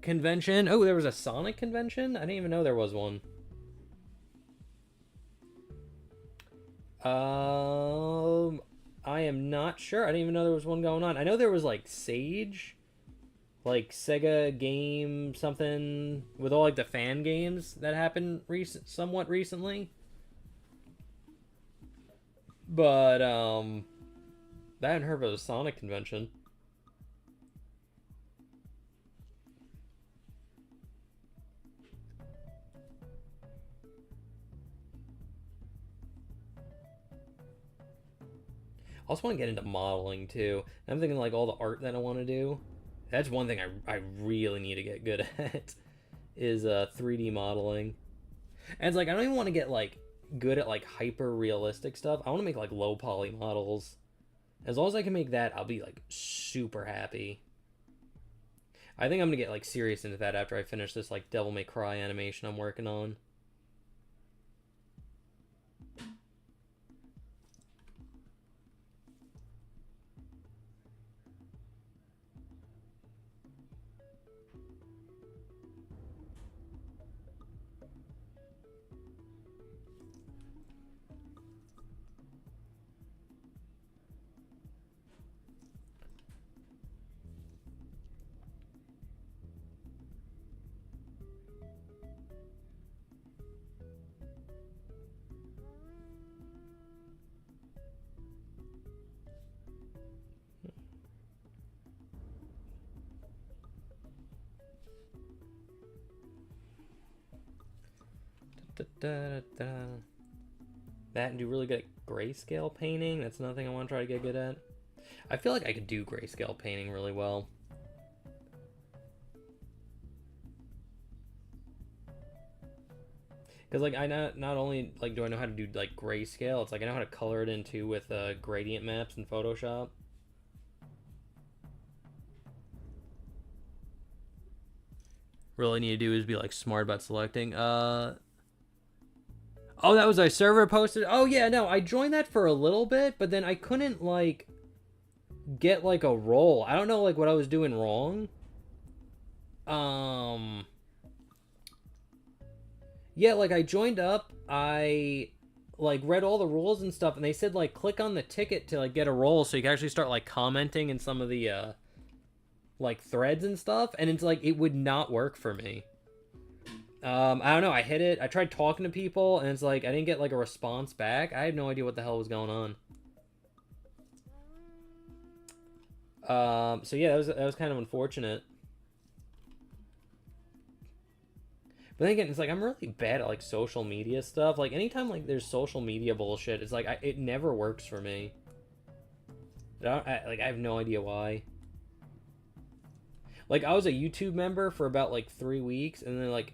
convention? Oh, there was a Sonic convention? I didn't even know there was one. I am not sure. I didn't even know there was one going on. I know there was like Sage, like Sega game something with all like the fan games that happened somewhat recently. But I haven't heard about the Sonic convention. I also want to get into modeling too. I'm thinking like all the art that I want to do. That's one thing I really need to get good at is 3D modeling. And it's like I don't even want to get like good at like hyper realistic stuff. I want to make like low poly models. As long as I can make that, I'll be like super happy. I think I'm gonna get like serious into that after I finish this like Devil May Cry animation I'm working on. That and do really good at grayscale painting. That's another thing I want to try to get good at. I feel like I could do grayscale painting really well. Because like I not only like do I know how to do like grayscale, it's like I know how to color it in too with gradient maps in Photoshop. Really need to do is be like smart about selecting. Oh, that was a server posted. Oh yeah, no, I joined that for a little bit, but then I couldn't like get like a role. I don't know like what I was doing wrong. Yeah, like I joined up, I like read all the rules and stuff, and they said like click on the ticket to like get a role so you can actually start like commenting in some of the like threads and stuff, and it's like it would not work for me. I don't know. I hit it. I tried talking to people, and it's like I didn't get like a response back. I had no idea what the hell was going on. So yeah, that was kind of unfortunate. But then again, it's like I'm really bad at like social media stuff. Like anytime like there's social media bullshit, it's like it never works for me. I have no idea why. Like I was a YouTube member for about like 3 weeks, and then like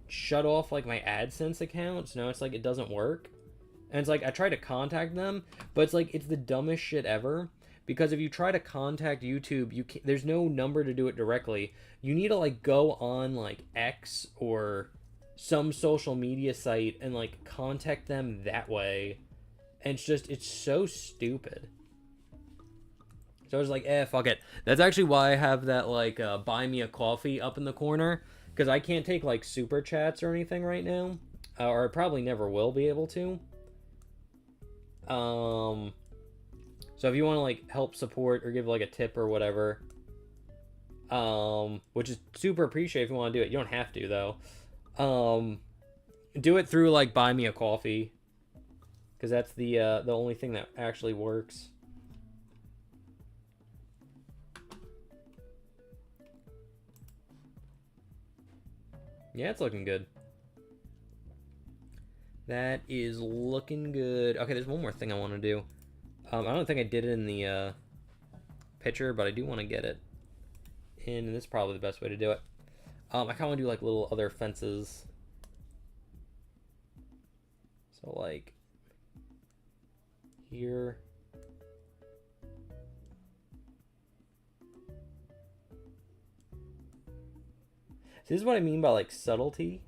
shut off like my AdSense account. So now it's like it doesn't work. And it's like I try to contact them, but it's like it's the dumbest shit ever. Because if you try to contact YouTube, there's no number to do it directly. You need to like go on like X or some social media site and like contact them that way. And it's so stupid. So I was like, fuck it. That's actually why I have that like buy me a coffee up in the corner, because I can't take like super chats or anything right now, or I probably never will be able to. So if you want to like help support or give like a tip or whatever, which is super appreciated if you want to do it. You don't have to though. Do it through like buy me a coffee, because that's the only thing that actually works. Yeah, it's looking good. That is looking good. Okay, there's one more thing I want to do. I don't think I did it in the picture, but I do want to get it in, and this is probably the best way to do it. I kind of want to do like little other fences. So like here. See, this is what I mean by like subtlety.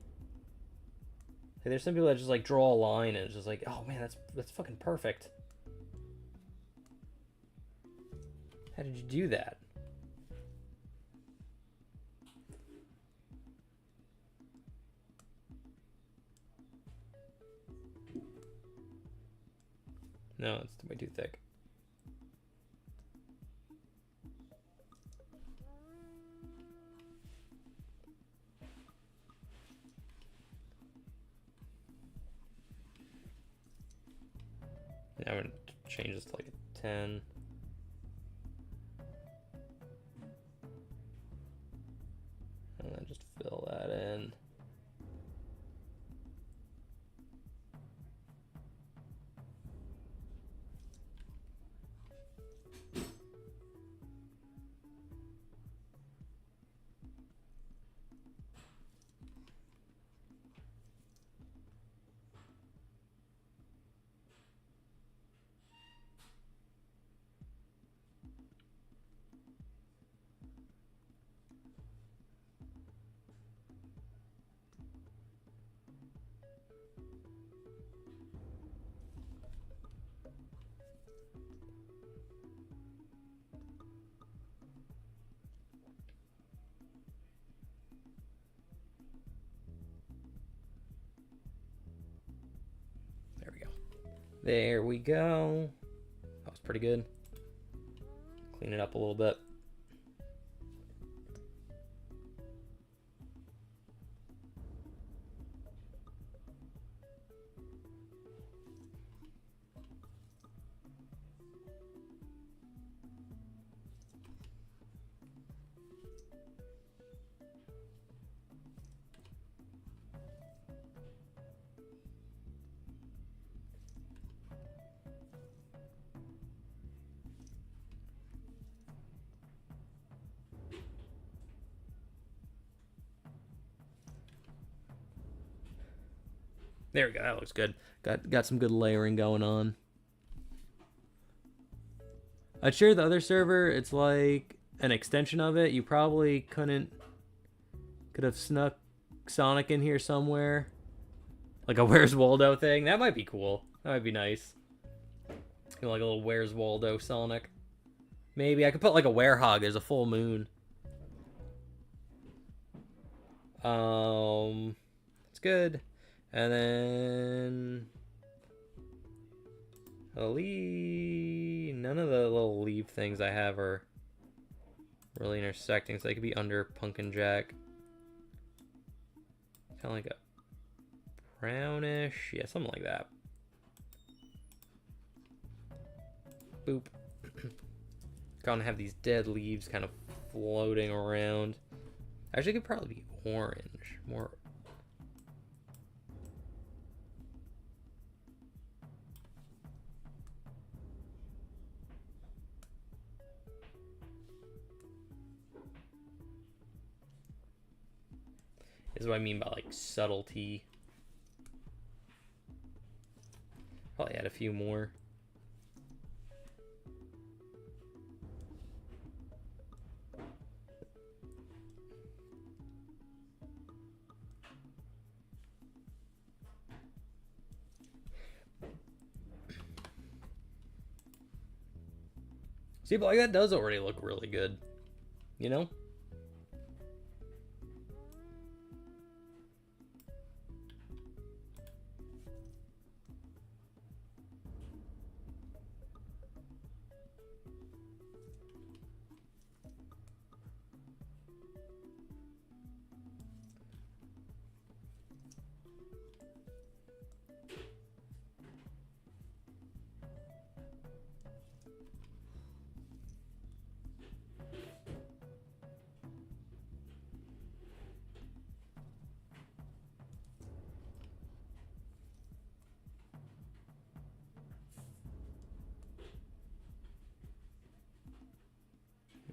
Like, there's some people that just like draw a line and it's just like, oh man, that's fucking perfect. How did you do that? No, it's way too thick. Yeah, I'm gonna change this to like a 10. And then just fill that in. There we go. That was pretty good. Clean it up a little bit. There we go. That looks good. Got some good layering going on. I'd share the other server. It's like an extension of it. You probably could have snuck Sonic in here somewhere. Like a Where's Waldo thing. That might be cool. That might be nice. You know, like a little Where's Waldo Sonic. Maybe I could put like a Werehog. There's a full moon. It's good. And then none of the little leaf things I have are really intersecting, so they could be under Pumpkin Jack. Kind of like a brownish, yeah, something like that. Boop. Gonna have these dead leaves kind of floating around. Actually, it could probably be orange, more. Is what I mean by like subtlety. Probably add a few more. See, but like that does already look really good, you know?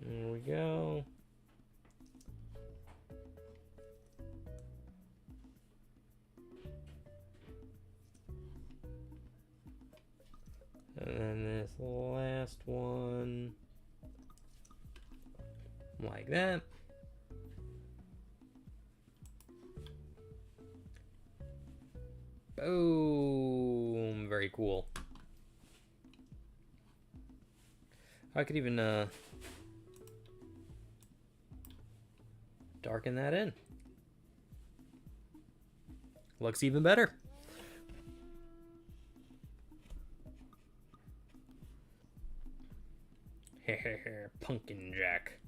There we go. And then this last one, like that. Boom, very cool. I could even darken that in. Looks even better. Pumpkin Jack.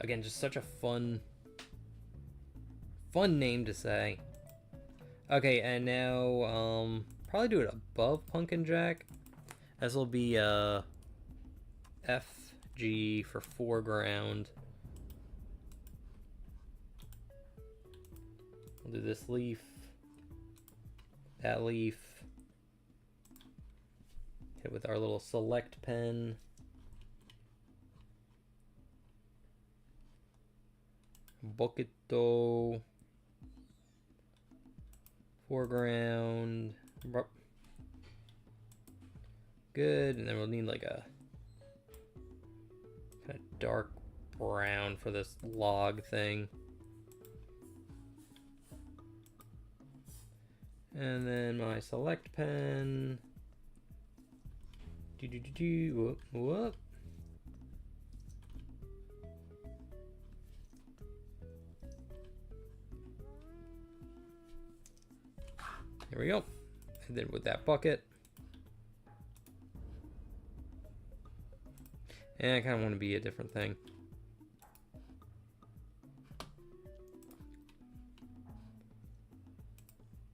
Again, just such a fun name to say. Okay, and now probably do it above Pumpkin Jack. This will be FG for foreground. We'll do this leaf, that leaf. Hit with our little select pen. Boquito. Foreground. Good. And then we'll need like a kind of dark brown for this log thing. And then my select pen. Whoop, whoop. There we go. And then with that bucket. And I kind of want to be a different thing.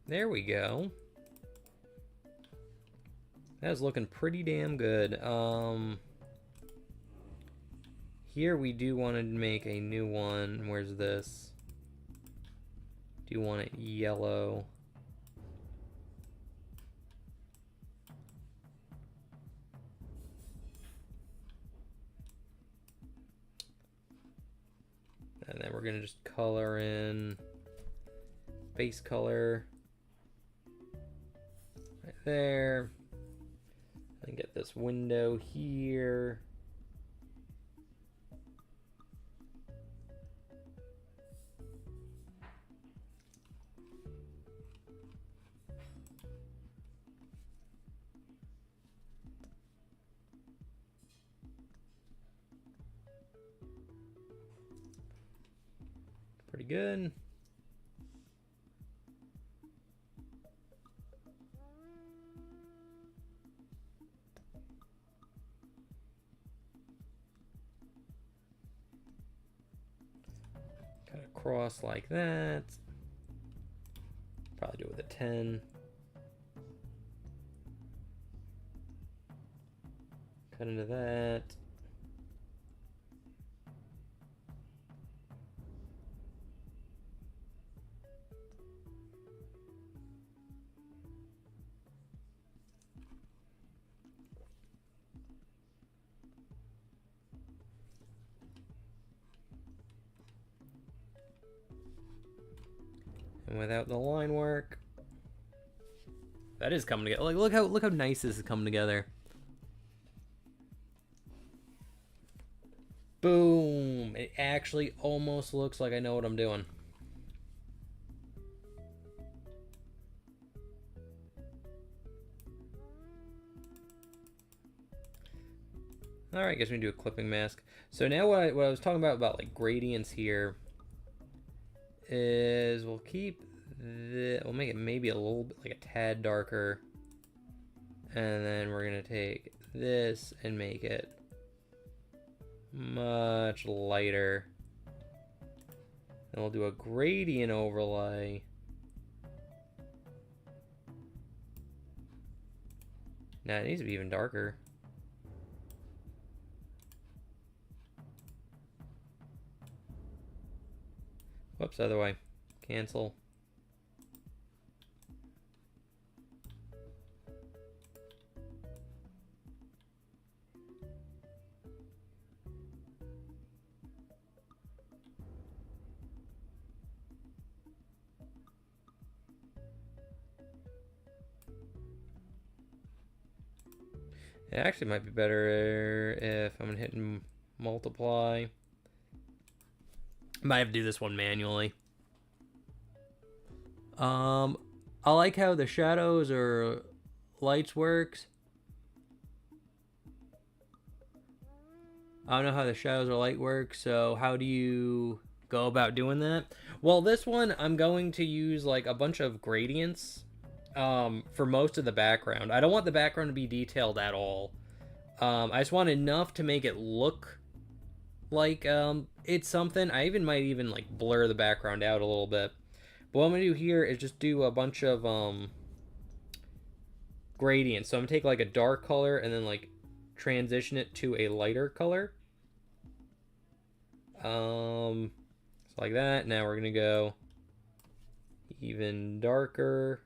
There we go. That's looking pretty damn good. Here we do want to make a new one. Where's this? Do you want it yellow? And then we're gonna just color in base color right there. And get this window here. Pretty good. Cut across like that. Probably do it with a 10. Cut into that. And without the line work, that is coming together. Like, look how nice this is coming together. Boom! It actually almost looks like I know what I'm doing. All right, guess we can do a clipping mask. So now what I was talking about like gradients here is we'll keep we'll make it maybe a little bit like a tad darker, and then we're gonna take this and make it much lighter. Then we'll do a gradient overlay. Now it needs to be even darker. Whoops, other way. Cancel. It actually might be better if I'm hitting multiply. Might have to do this one manually. I like how the shadows or lights works. I don't know how the shadows or light work, so how do you go about doing that? Well, this one I'm going to use like a bunch of gradients for most of the background. I don't want the background to be detailed at all. I just want enough to make it look like it's something. I might even like blur the background out a little bit. But what I'm gonna do here is just do a bunch of gradient. So I'm gonna take like a dark color and then like transition it to a lighter color. So like that. Now we're gonna go even darker.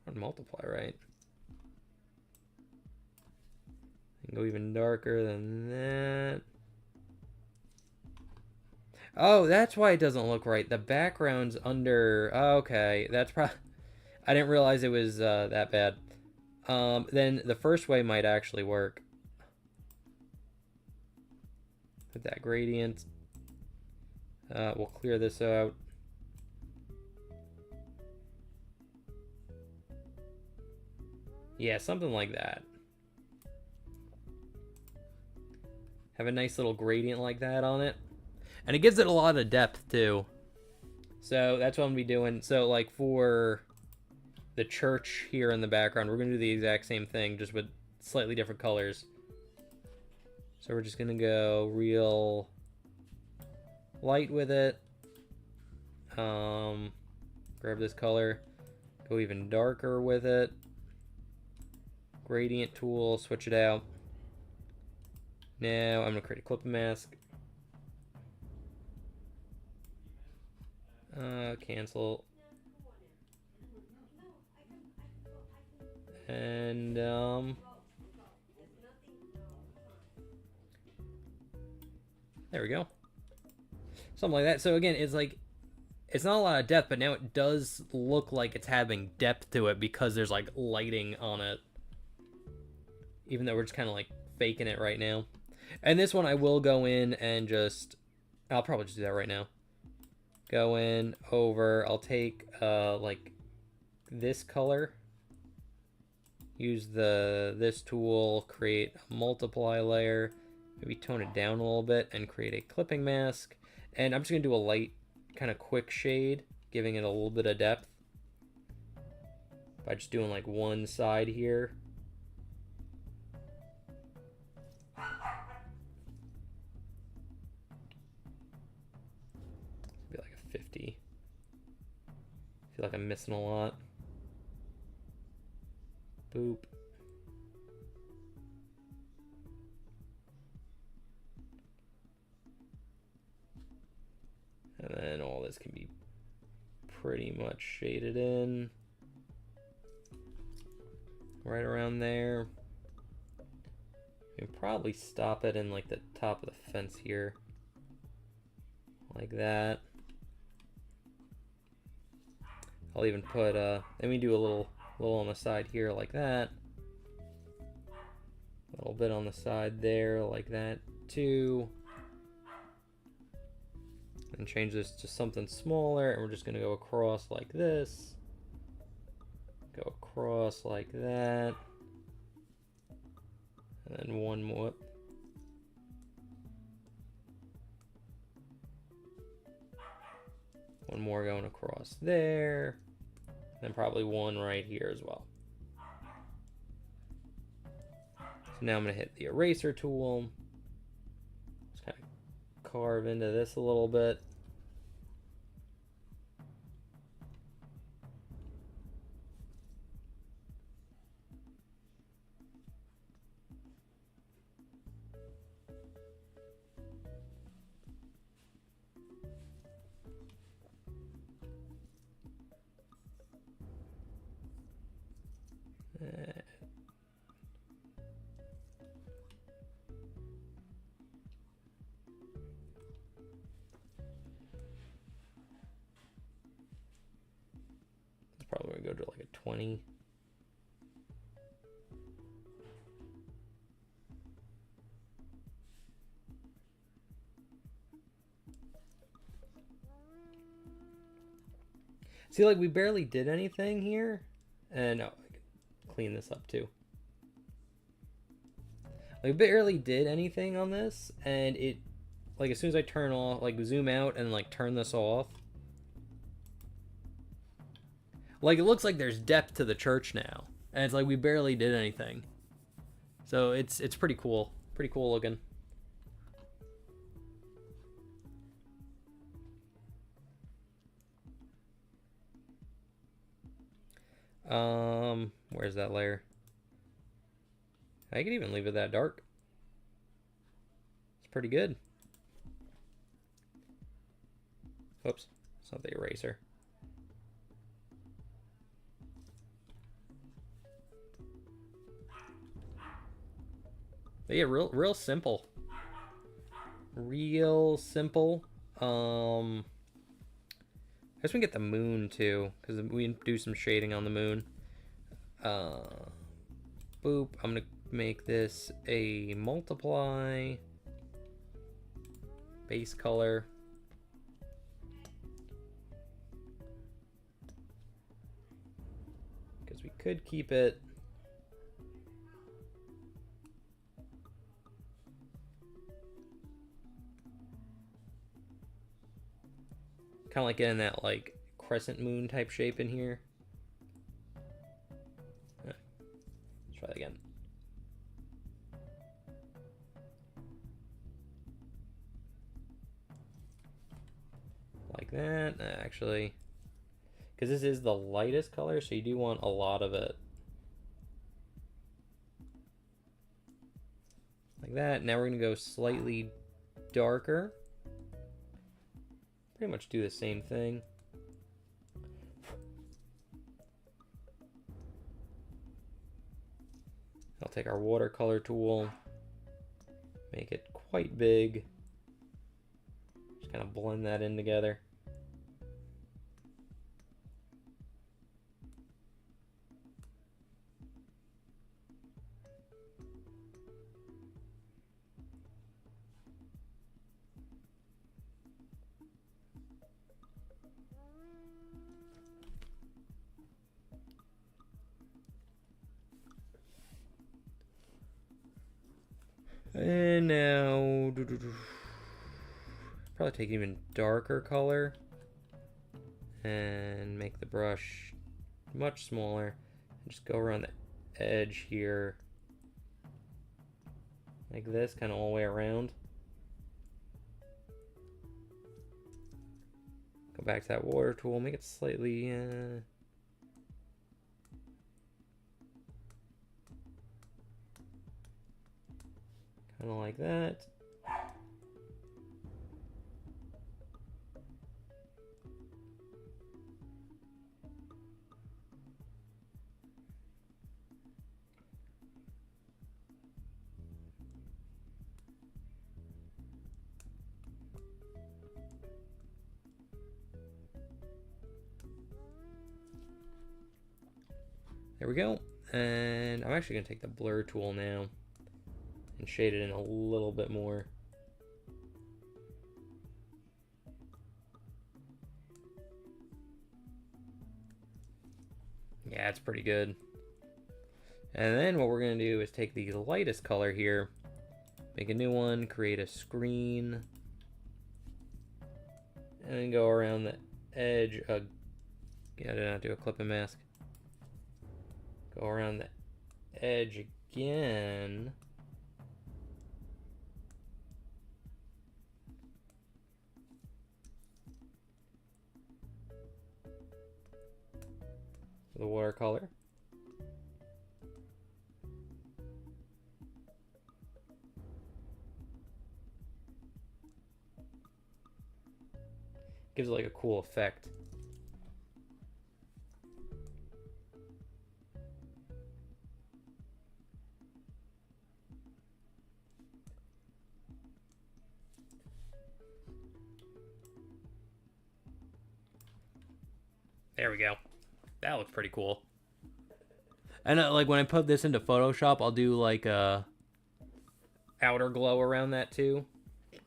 And multiply, right? And go even darker than that. Oh, that's why it doesn't look right. The background's under. Okay, that's probably. I didn't realize it was that bad. Then the first way might actually work. Put that gradient. We'll clear this out. Yeah, something like that. Have a nice little gradient like that on it. And it gives it a lot of depth too. So that's what I'm gonna be doing. So like for the church here in the background, we're gonna do the exact same thing, just with slightly different colors. So we're just gonna go real light with it. Grab this color, go even darker with it. Gradient tool, switch it out. Now I'm gonna create a clip mask. Cancel. And there we go. Something like that. So again, it's like, it's not a lot of depth, but now it does look like it's having depth to it because there's like lighting on it. Even though we're just kind of like faking it right now. And this one I will go in and just, I'll probably just do that right now. Go in over, I'll take like this color. Use this tool, create a multiply layer, maybe tone it down a little bit and create a clipping mask. And I'm just gonna do a light kind of quick shade, giving it a little bit of depth by just doing like one side here. Be like a 50. I feel like I'm missing a lot. Boop. And then all this can be pretty much shaded in. Right around there. You can probably stop it in like the top of the fence here. Like that. I'll even put, let me do a little on the side here like that. A little bit on the side there like that too. And change this to something smaller, and we're just gonna go across like this. Go across like that. And then one more. One more going across there. And probably one right here as well. So now I'm going to hit the eraser tool. Just kind of carve into this a little bit. Probably going to go to like a 20. See, like we barely did anything here. And oh, I can clean this up too. Like we barely did anything on this, and it, like as soon as I turn off, like zoom out and like turn this off, like it looks like there's depth to the church now, and it's like we barely did anything. So it's pretty cool looking. Where's that layer? I could even leave it that dark. It's pretty good. Oops, it's not the eraser. But yeah, real simple. Real simple. I guess we can get the moon too, because we can do some shading on the moon. Boop. I'm gonna make this a multiply base color. Because we could keep it kind of like getting that like crescent moon type shape in here. Let's try that again. Like that, actually, because this is the lightest color, so you do want a lot of it. Like that. Now we're gonna go slightly darker. Pretty much do the same thing. I'll take our watercolor tool, make it quite big. Just kind of blend that in together. And now, probably take an even darker color and make the brush much smaller. And just go around the edge here, like this, kind of all the way around. Go back to that water tool, make it slightly, kind of like that. There we go. And I'm actually going to take the blur tool now and shade it in a little bit more. Yeah, it's pretty good. And then what we're going to do is take the lightest color here, make a new one, create a screen, and then go around the edge. Yeah, I did not do a clipping mask. Go around the edge again. The watercolor. Gives it like a cool effect. There we go. That looks pretty cool. And like when I put this into Photoshop, I'll do like a outer glow around that too.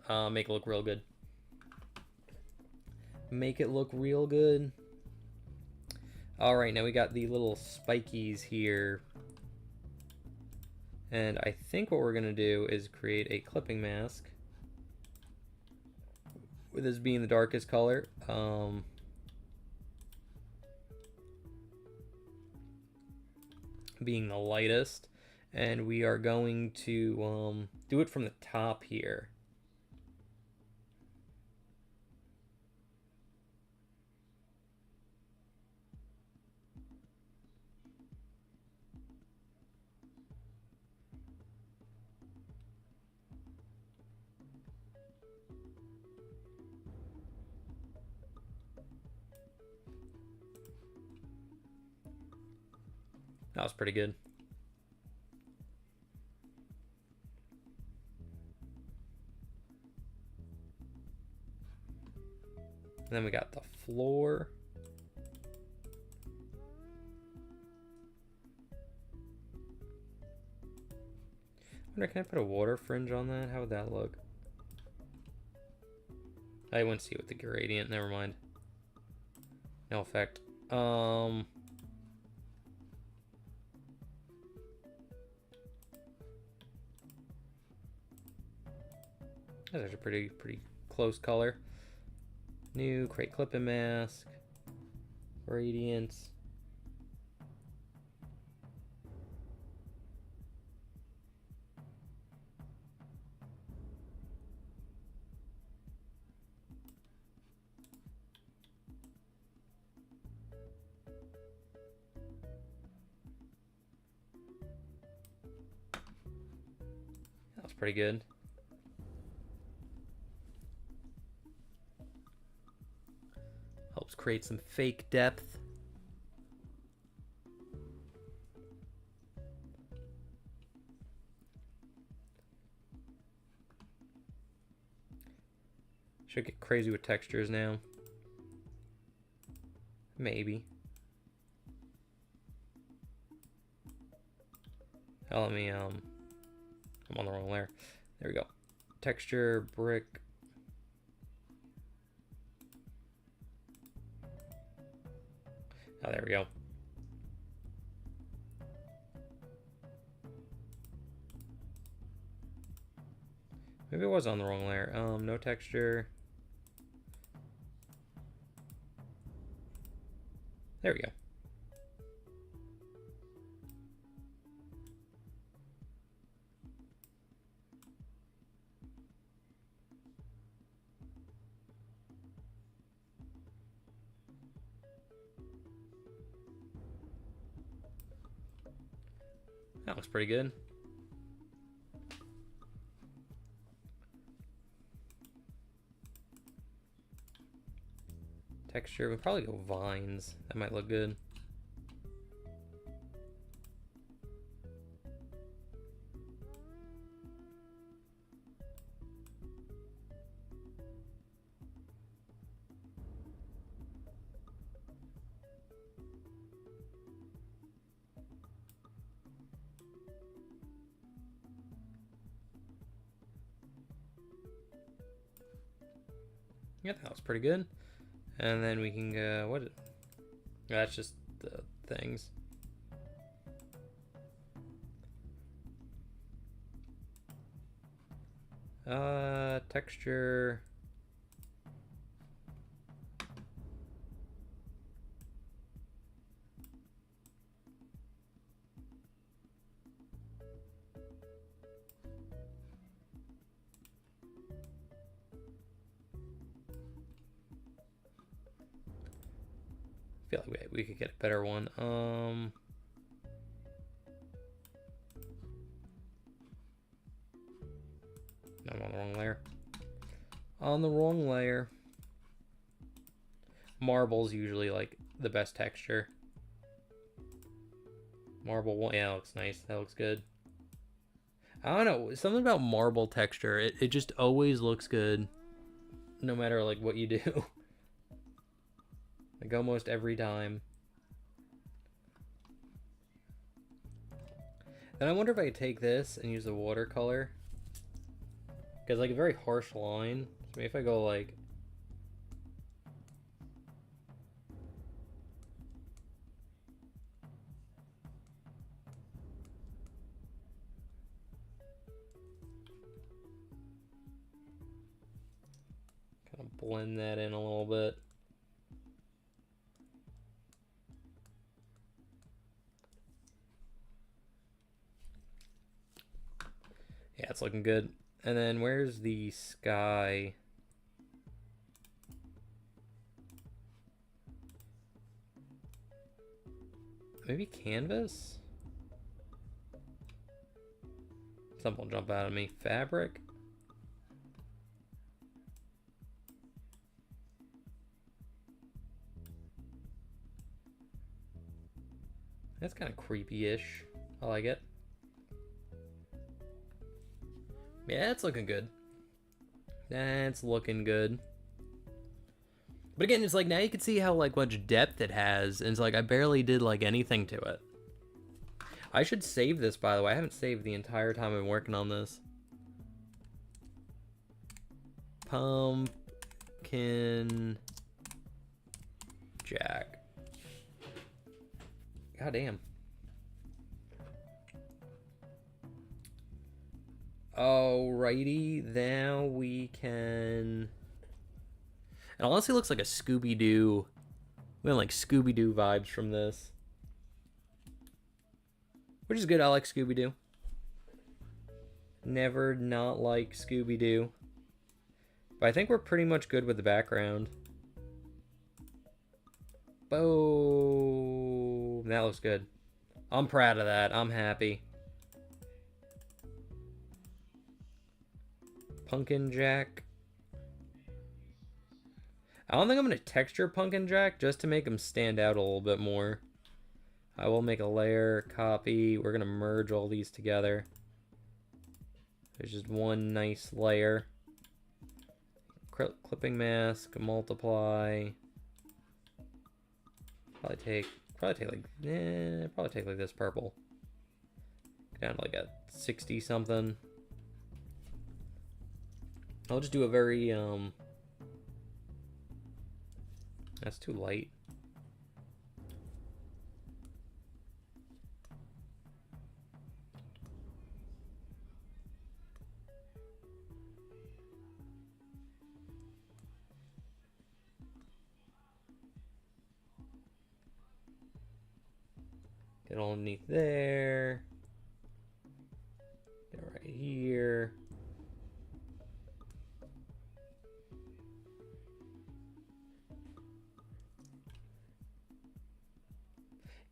Make it look real good. Make it look real good. Alright, now we got the little spikies here. And I think what we're going to do is create a clipping mask. With this being the darkest color. Being the lightest. And we are going to do it from the top here. That was pretty good. And then we got the floor. I wonder, can I put a water fringe on that? How would that look? I wouldn't see with the gradient. Never mind. No effect. That's actually pretty close color. New crate clipping mask. Gradients. That was pretty good. Helps create some fake depth. Should get crazy with textures now. Maybe. Oh, let me, I'm on the wrong layer. There we go. Texture, brick. Oh, there we go. Maybe it was on the wrong layer. No texture. There we go. That looks pretty good. Texture, we'll probably go vines. That might look good. Yeah, that was pretty good. And then we can go, what? That's just the things. Texture. I feel like we could get a better one. I'm on the wrong layer. On the wrong layer. Marble's usually like the best texture. Marble, yeah, that looks nice. That looks good. I don't know, something about marble texture. It just always looks good, no matter like what you do. Like almost every time. And I wonder if I could take this and use the watercolor. Because like a very harsh line. So maybe if I go like... kind of blend that in a little bit. Yeah, it's looking good. And then where's the sky? Maybe canvas? Something will jump out at me. Fabric? That's kind of creepy-ish. I like it. Yeah, it's looking good. That's looking good. But again, it's like now you can see how like much depth it has, and it's like I barely did like anything to it. I should save this, by the way. I haven't saved the entire time I've been working on this. Pumpkin Jack. God damn. Alrighty, now we can... It honestly looks like a Scooby-Doo. We have like Scooby-Doo vibes from this. Which is good, I like Scooby-Doo. Never not like Scooby-Doo. But I think we're pretty much good with the background. Boom. That looks good. I'm proud of that. I'm happy. Pumpkin Jack. I don't think I'm going to texture Pumpkin Jack just to make him stand out a little bit more. I will make a layer, copy. We're going to merge all these together. There's just one nice layer. Clipping mask, multiply. Probably take like this purple. Down to like a 60 something. I'll just do a very that's too light. Get all underneath there. Get right here.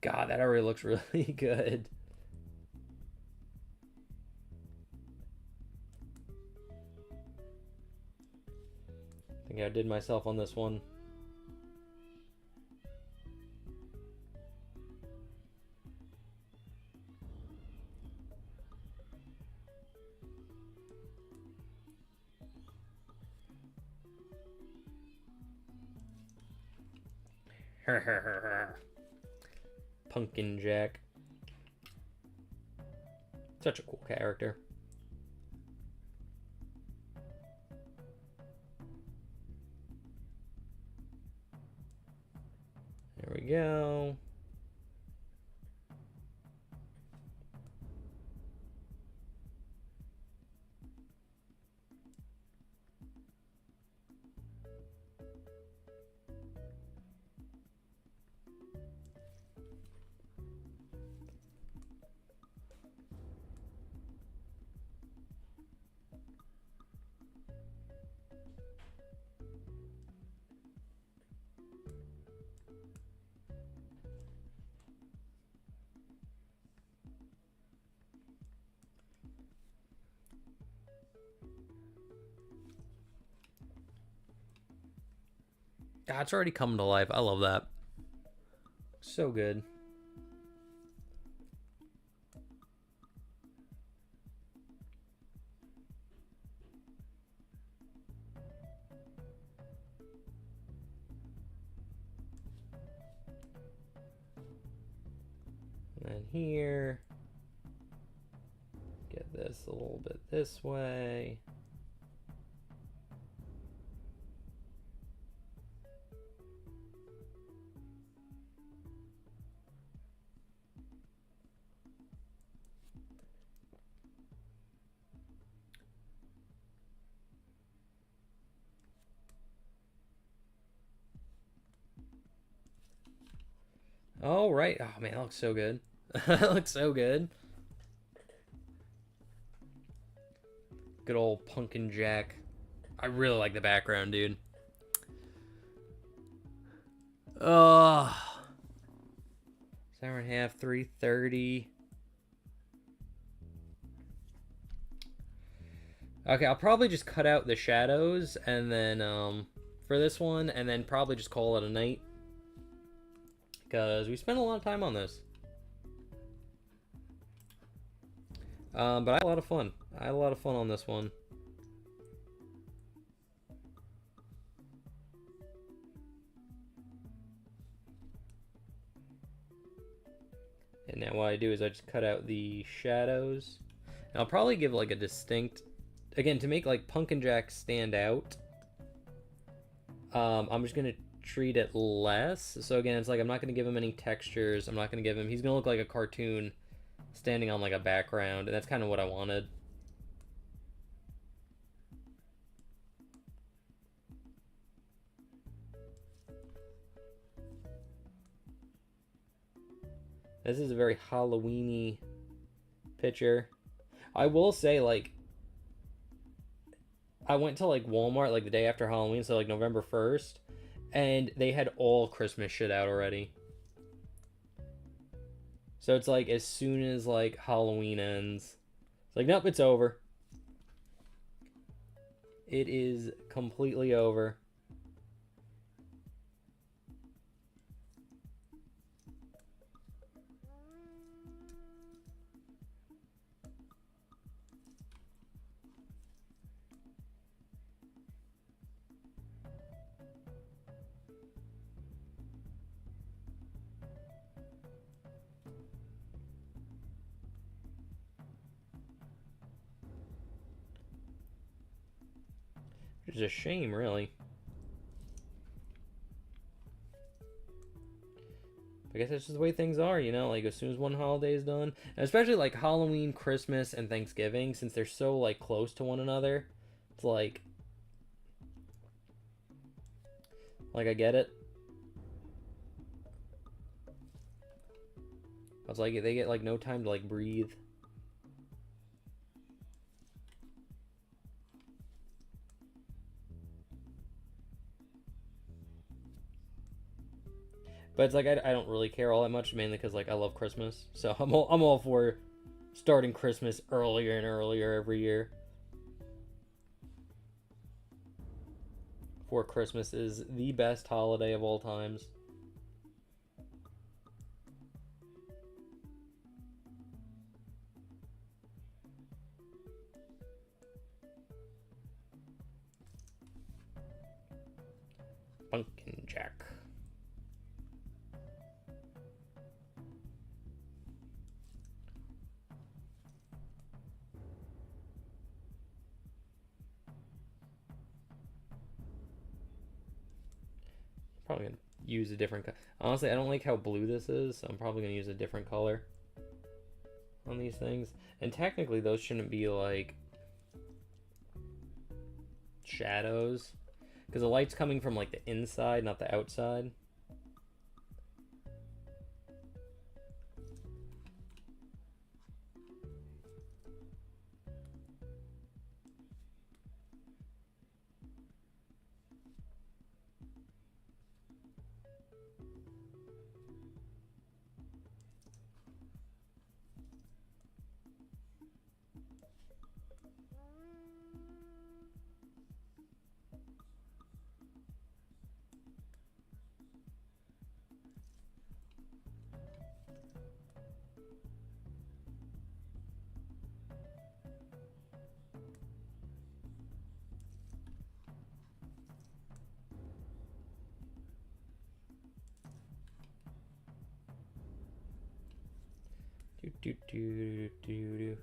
God, that already looks really good. I think I did myself on this one. Pumpkin Jack. Such a cool character. There we go. God, it's already coming to life. I love that. So good. And then here, get this a little bit this way. All right. Oh man, that looks so good. That looks so good. Good old Pumpkin Jack. I really like the background, dude. Oh, 7.5, 330. Okay, I'll probably just cut out the shadows and then for this one, and then probably just call it a night. Because we spent a lot of time on this. But I had a lot of fun. I had a lot of fun on this one. And now what I do is I just cut out the shadows. And I'll probably give like a distinct, again, to make like Pumpkin Jack stand out. I'm just gonna treat it less. So again, it's like I'm not gonna give him any textures. I'm not gonna give him. He's gonna look like a cartoon standing on like a background, and that's kind of what I wanted. This is a very Halloween-y picture. I will say, like, I went to like Walmart like the day after Halloween, so like November 1st, and they had all Christmas shit out already. So it's like as soon as like Halloween ends, it's like, nope, it's over. It is completely over. Which is a shame, really. I guess that's just the way things are, you know, like as soon as one holiday is done, and especially like Halloween, Christmas, and Thanksgiving, since they're so like close to one another, it's like I get it. I was like, they get like no time to like breathe. But it's like I don't really care all that much, mainly because like I love Christmas, so I'm all for starting Christmas earlier and earlier every year. For Christmas is the best holiday of all times. Pumpkin Jack. Probably gonna use a different honestly, I don't like how blue this is, so I'm probably gonna use a different color on these things. And technically those shouldn't be like shadows, because the light's coming from like the inside, not the outside. Do do do do do.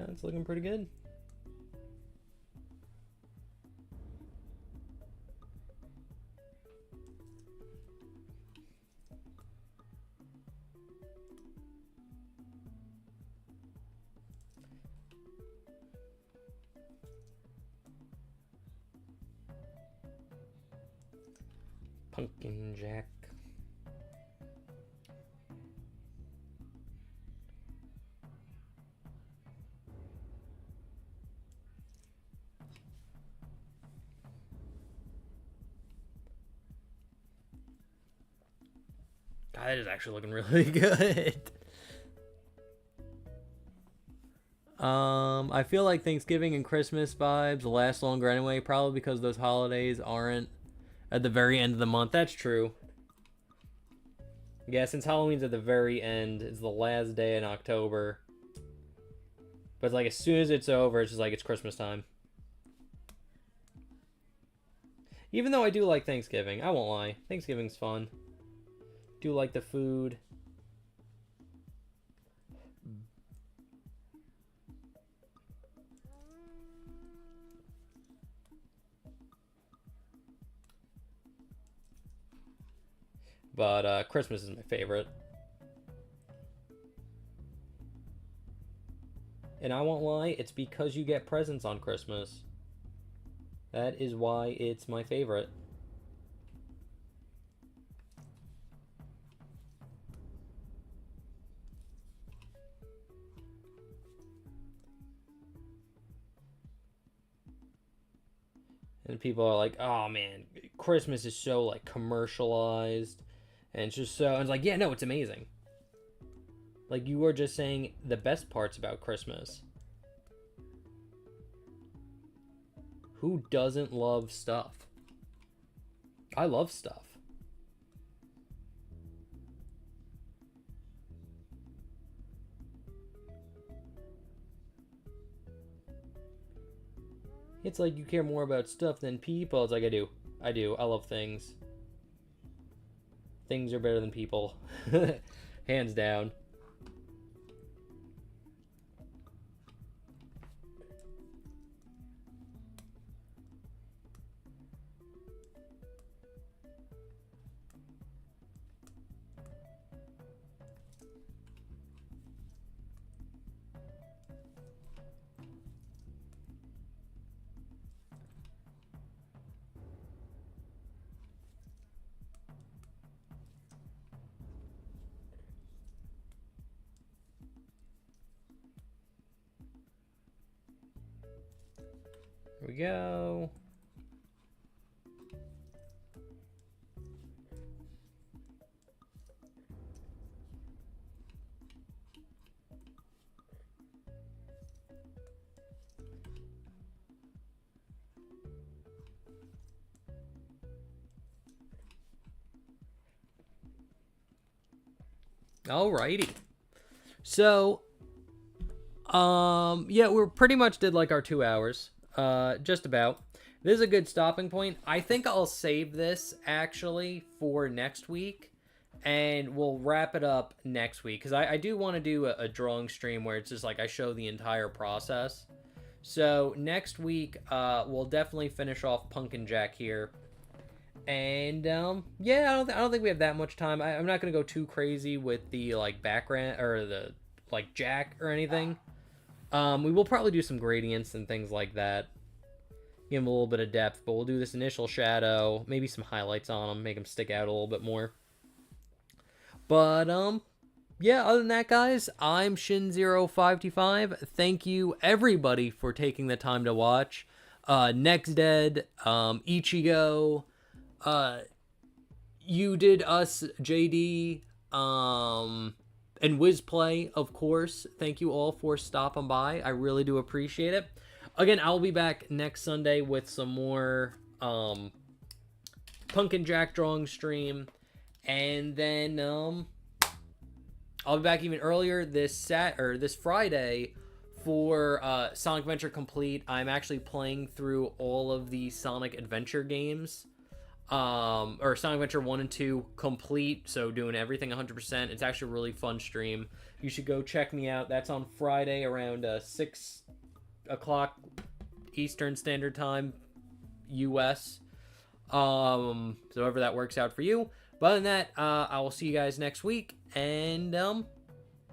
It's looking pretty good. Pumpkin Jack. God, that is actually looking really good. I feel like Thanksgiving and Christmas vibes last longer anyway, probably because those holidays aren't at the very end of the month. That's true. Yeah, since Halloween's at the very end, it's the last day in October. But it's like as soon as it's over, it's just like it's Christmas time. Even though I do like Thanksgiving, I won't lie. Thanksgiving's fun. Do like the food. But Christmas is my favorite. And I won't lie, it's because you get presents on Christmas. That is why it's my favorite. And people are like, oh man, Christmas is so like commercialized. And it's just so, and it's like, yeah, no, it's amazing. Like you were just saying the best parts about Christmas. Who doesn't love stuff? I love stuff. It's like you care more about stuff than people. It's like I do. I love things. Things are better than people. Hands down. Here we go. Alrighty. So, yeah, we pretty much did like our 2 hours. Just about. This is a good stopping point. I think I'll save this actually for next week, and we'll wrap it up next week because I do want to do a drawing stream where it's just like I show the entire process. So next week, we'll definitely finish off Pumpkin Jack here. And yeah, I don't think we have that much time. I'm not gonna go too crazy with the like background or the like Jack or anything. We will probably do some gradients and things like that. Give him a little bit of depth, but we'll do this initial shadow, maybe some highlights on him, make him stick out a little bit more. But yeah, other than that, guys, I'm Shin0525. Thank you everybody for taking the time to watch. Next Dead, Ichigo, you did us, JD, and Wizplay, of course. Thank you all for stopping by. I really do appreciate it. Again, I'll be back next Sunday with some more Pumpkin Jack drawing stream. And then I'll be back even earlier this Friday for Sonic Adventure Complete. I'm actually playing through all of the Sonic Adventure games. Or Sonic Adventure 1 and 2 complete, so doing everything 100%. It's actually a really fun stream. You should go check me out. That's on Friday around 6 o'clock Eastern Standard Time, US. So however that works out for you. But other than that, I will see you guys next week. And,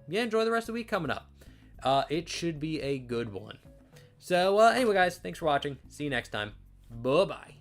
yeah, enjoy the rest of the week coming up. It should be a good one. So, anyway, guys, thanks for watching. See you next time. Bye-bye.